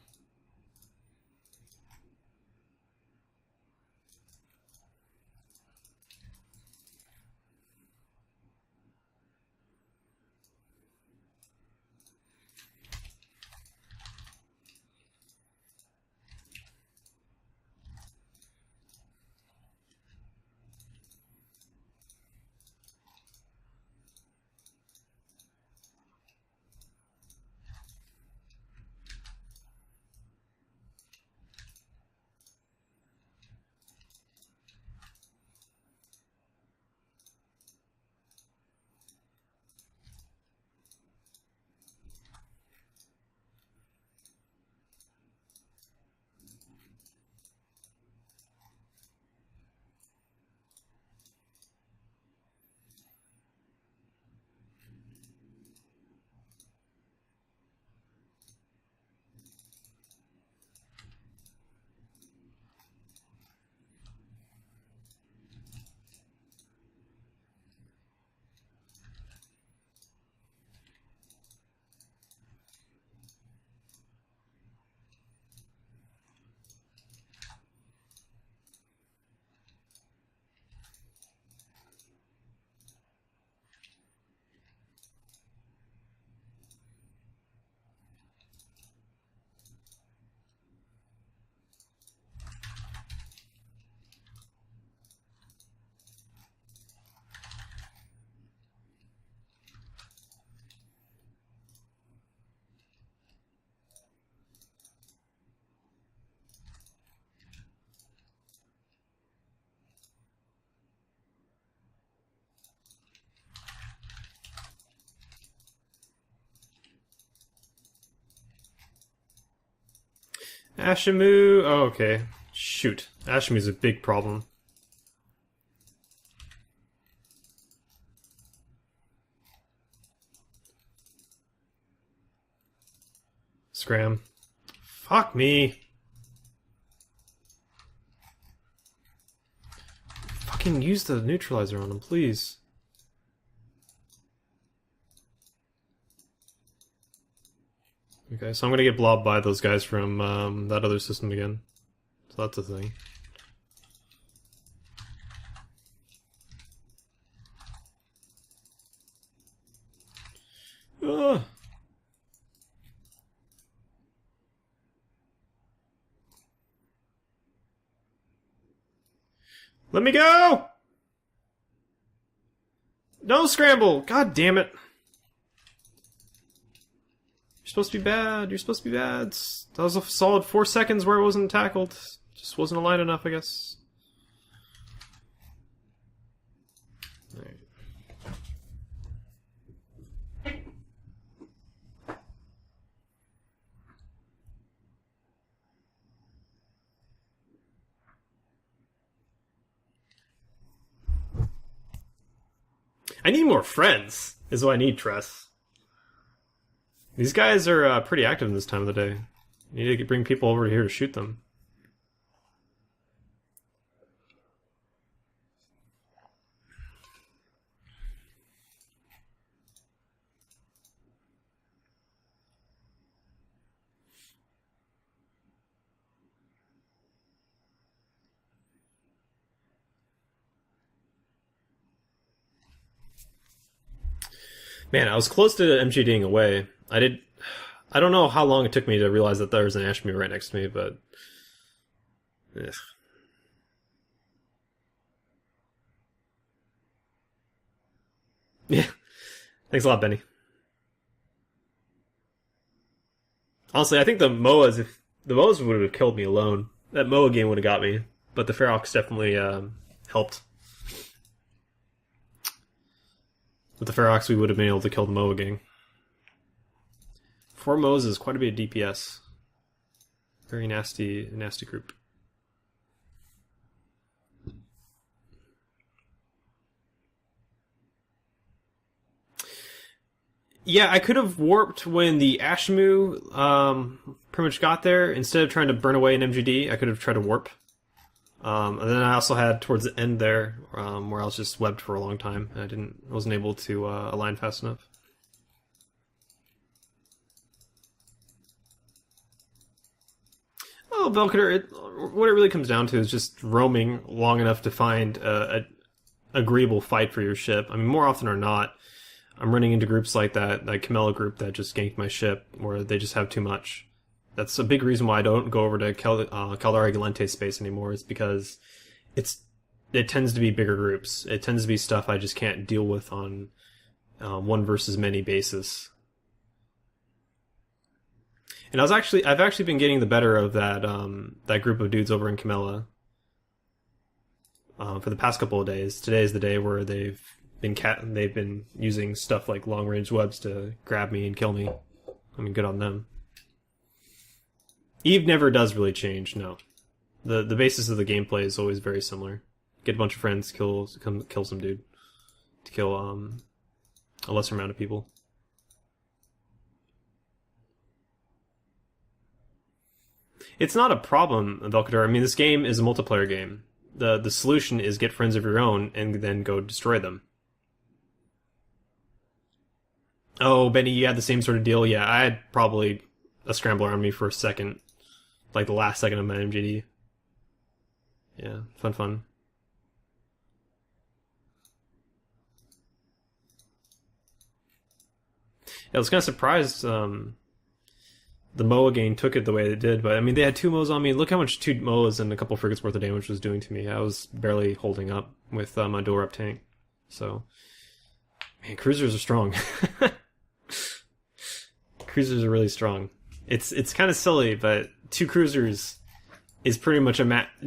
Ashimu. Oh, okay. Shoot. Ashimu's a big problem. Scram. Fuck me. Fucking use the neutralizer on him, please. Okay, so I'm gonna get blobbed by those guys from that other system again. So that's a thing. Ugh. Let me go! No scramble! God damn it! You're supposed to be bad. You're supposed to be bad. That was a solid 4 seconds where it wasn't tackled. Just wasn't aligned enough, I guess. Alright. I need more friends, is what I need, Tress. These guys are pretty active in this time of the day. You need to bring people over here to shoot them. Man, I was close to MGDing away. I don't know how long it took me to realize that there was an Ashmu right next to me, but... Ugh. Yeah. Thanks a lot, Benny. Honestly, I think the MOAs would have killed me alone. That MOA game would have got me, but the Ferox definitely helped. With the Ferox, we would have been able to kill the MOA gang. 4 MOAs is quite a bit of DPS. Very nasty group. Yeah, I could have warped when the Ashimu pretty much got there. Instead of trying to burn away an MGD, I could have tried to warp. And then I also had towards the end there, where I was just webbed for a long time. I wasn't able to align fast enough. Oh, Velketer, what it really comes down to is just roaming long enough to find a agreeable fight for your ship. I mean, more often or not, I'm running into groups like that Camella group that just ganked my ship, where they just have too much. That's a big reason why I don't go over to Caldari Galente space anymore, is because it tends to be bigger groups. It tends to be stuff I just can't deal with on one versus many basis. And I've actually been getting the better of that group of dudes over in Camella for the past couple of days. Today is the day where they've been using stuff like long range webs to grab me and kill me. I mean, good on them. Eve never does really change. No, the basis of the gameplay is always very similar. Get a bunch of friends, kill some dude to kill a lesser amount of people. It's not a problem, Velketer. I mean, this game is a multiplayer game. The solution is get friends of your own and then go destroy them. Oh, Benny, you had the same sort of deal? Yeah, I had probably a scrambler on me for a second. Like the last second of my MGD. Yeah, fun. Yeah, I was kind of surprised the MOA gang took it the way they did, but I mean, they had 2 MOAs on me. Look how much 2 MOAs and a couple frigates worth of damage was doing to me. I was barely holding up with my dual rep tank. So, man, cruisers are strong. Cruisers are really strong. It's kind of silly, but 2 cruisers is pretty much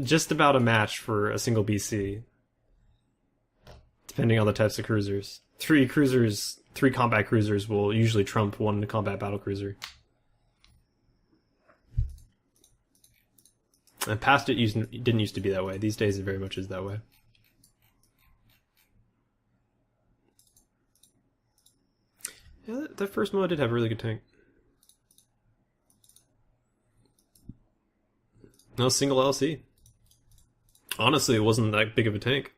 just about a match for a single BC, depending on the types of cruisers. 3 combat cruisers will usually trump 1 combat battle cruiser. And past it didn't used to be that way. These days it very much is that way. Yeah, that first MOA did have a really good tank. No single LC. Honestly, it wasn't that big of a tank.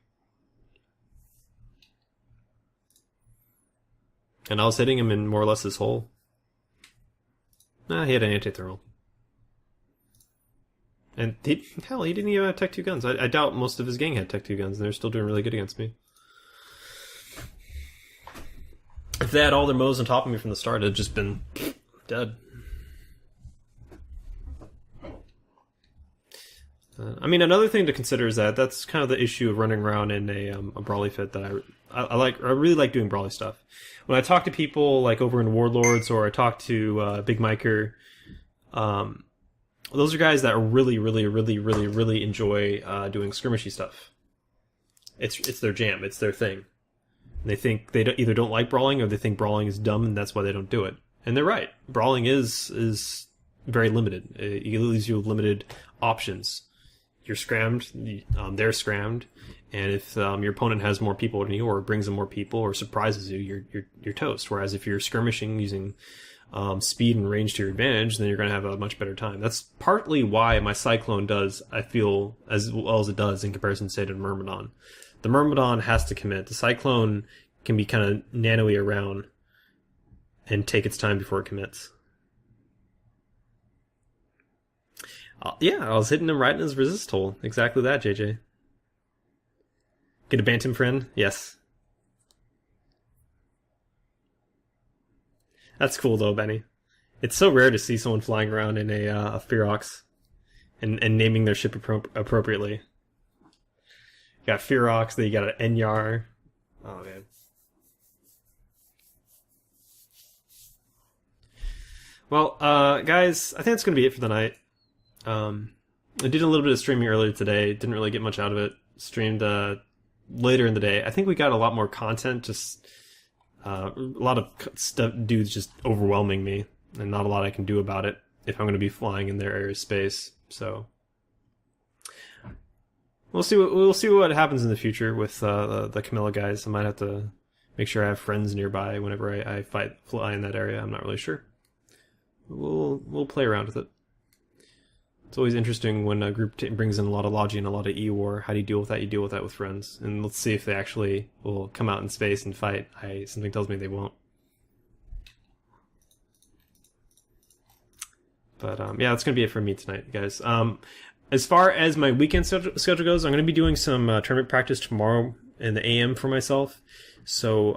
And I was hitting him in more or less his hole. Nah, he had an anti-thermal. And he didn't even have Tech 2 guns. I doubt most of his gang had Tech 2 guns, and they're still doing really good against me. If they had all their MOs on top of me from the start, it'd just been dead. I mean, another thing to consider is that's kind of the issue of running around in a Brawly fit that I like. I really like doing Brawly stuff. When I talk to people like over in Warlords, or I talk to Big Miker, those are guys that really enjoy doing skirmishy stuff. It's their jam. It's their thing. And they think they either don't like brawling, or they think brawling is dumb, and that's why they don't do it. And they're right. Brawling is very limited. It leaves you with limited options. You're scrammed, they're scrammed, and if your opponent has more people than you, or brings in more people, or surprises you, you're toast. Whereas if you're skirmishing using speed and range to your advantage, then you're going to have a much better time. That's partly why my Cyclone does, I feel, as well as it does in comparison, say, to the Myrmidon. The Myrmidon has to commit. The Cyclone can be kind of nano-y around and take its time before it commits. Yeah, I was hitting him right in his resist hole. Exactly that, JJ. Get a Bantam friend? Yes. That's cool though, Benny. It's so rare to see someone flying around in a Fearox and naming their ship appropriately. You got Fearox, then you got an Enyar. Oh man. Well, guys, I think that's gonna be it for the night. I did a little bit of streaming earlier today. Didn't really get much out of it. Streamed later in the day. I think we got a lot more content. Just a lot of stuff, dudes just overwhelming me, and not a lot I can do about it if I'm going to be flying in their area of space. So we'll see what happens in the future with the Camilla guys. I might have to make sure I have friends nearby whenever I fly in that area. I'm not really sure. We'll play around with it. It's always interesting when a group brings in a lot of Logi and a lot of E-War. How do you deal with that? You deal with that with friends. And let's see if they actually will come out in space and fight. Something tells me they won't. But yeah, that's going to be it for me tonight, guys. As far as my weekend schedule goes, I'm going to be doing some tournament practice tomorrow in the AM for myself. So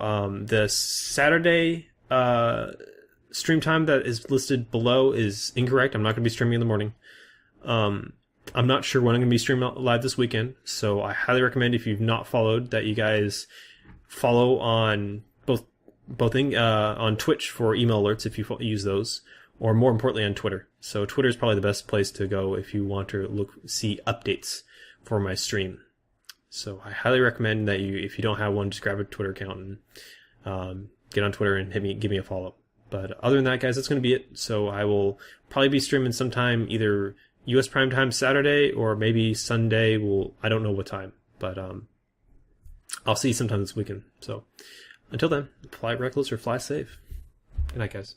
the Saturday stream time that is listed below is incorrect. I'm not going to be streaming in the morning. I'm not sure when I'm going to be streaming live this weekend, so I highly recommend, if you've not followed, that you guys follow on both on Twitch for email alerts if you use those, or more importantly on Twitter. So Twitter is probably the best place to go if you want to see updates for my stream. So I highly recommend that if you don't have one, just grab a Twitter account and get on Twitter and give me a follow. But other than that, guys, that's going to be it. So I will probably be streaming sometime either U.S. prime time Saturday or maybe Sunday. I don't know what time, but I'll see you sometime this weekend. So until then, fly reckless or fly safe. Good night, guys.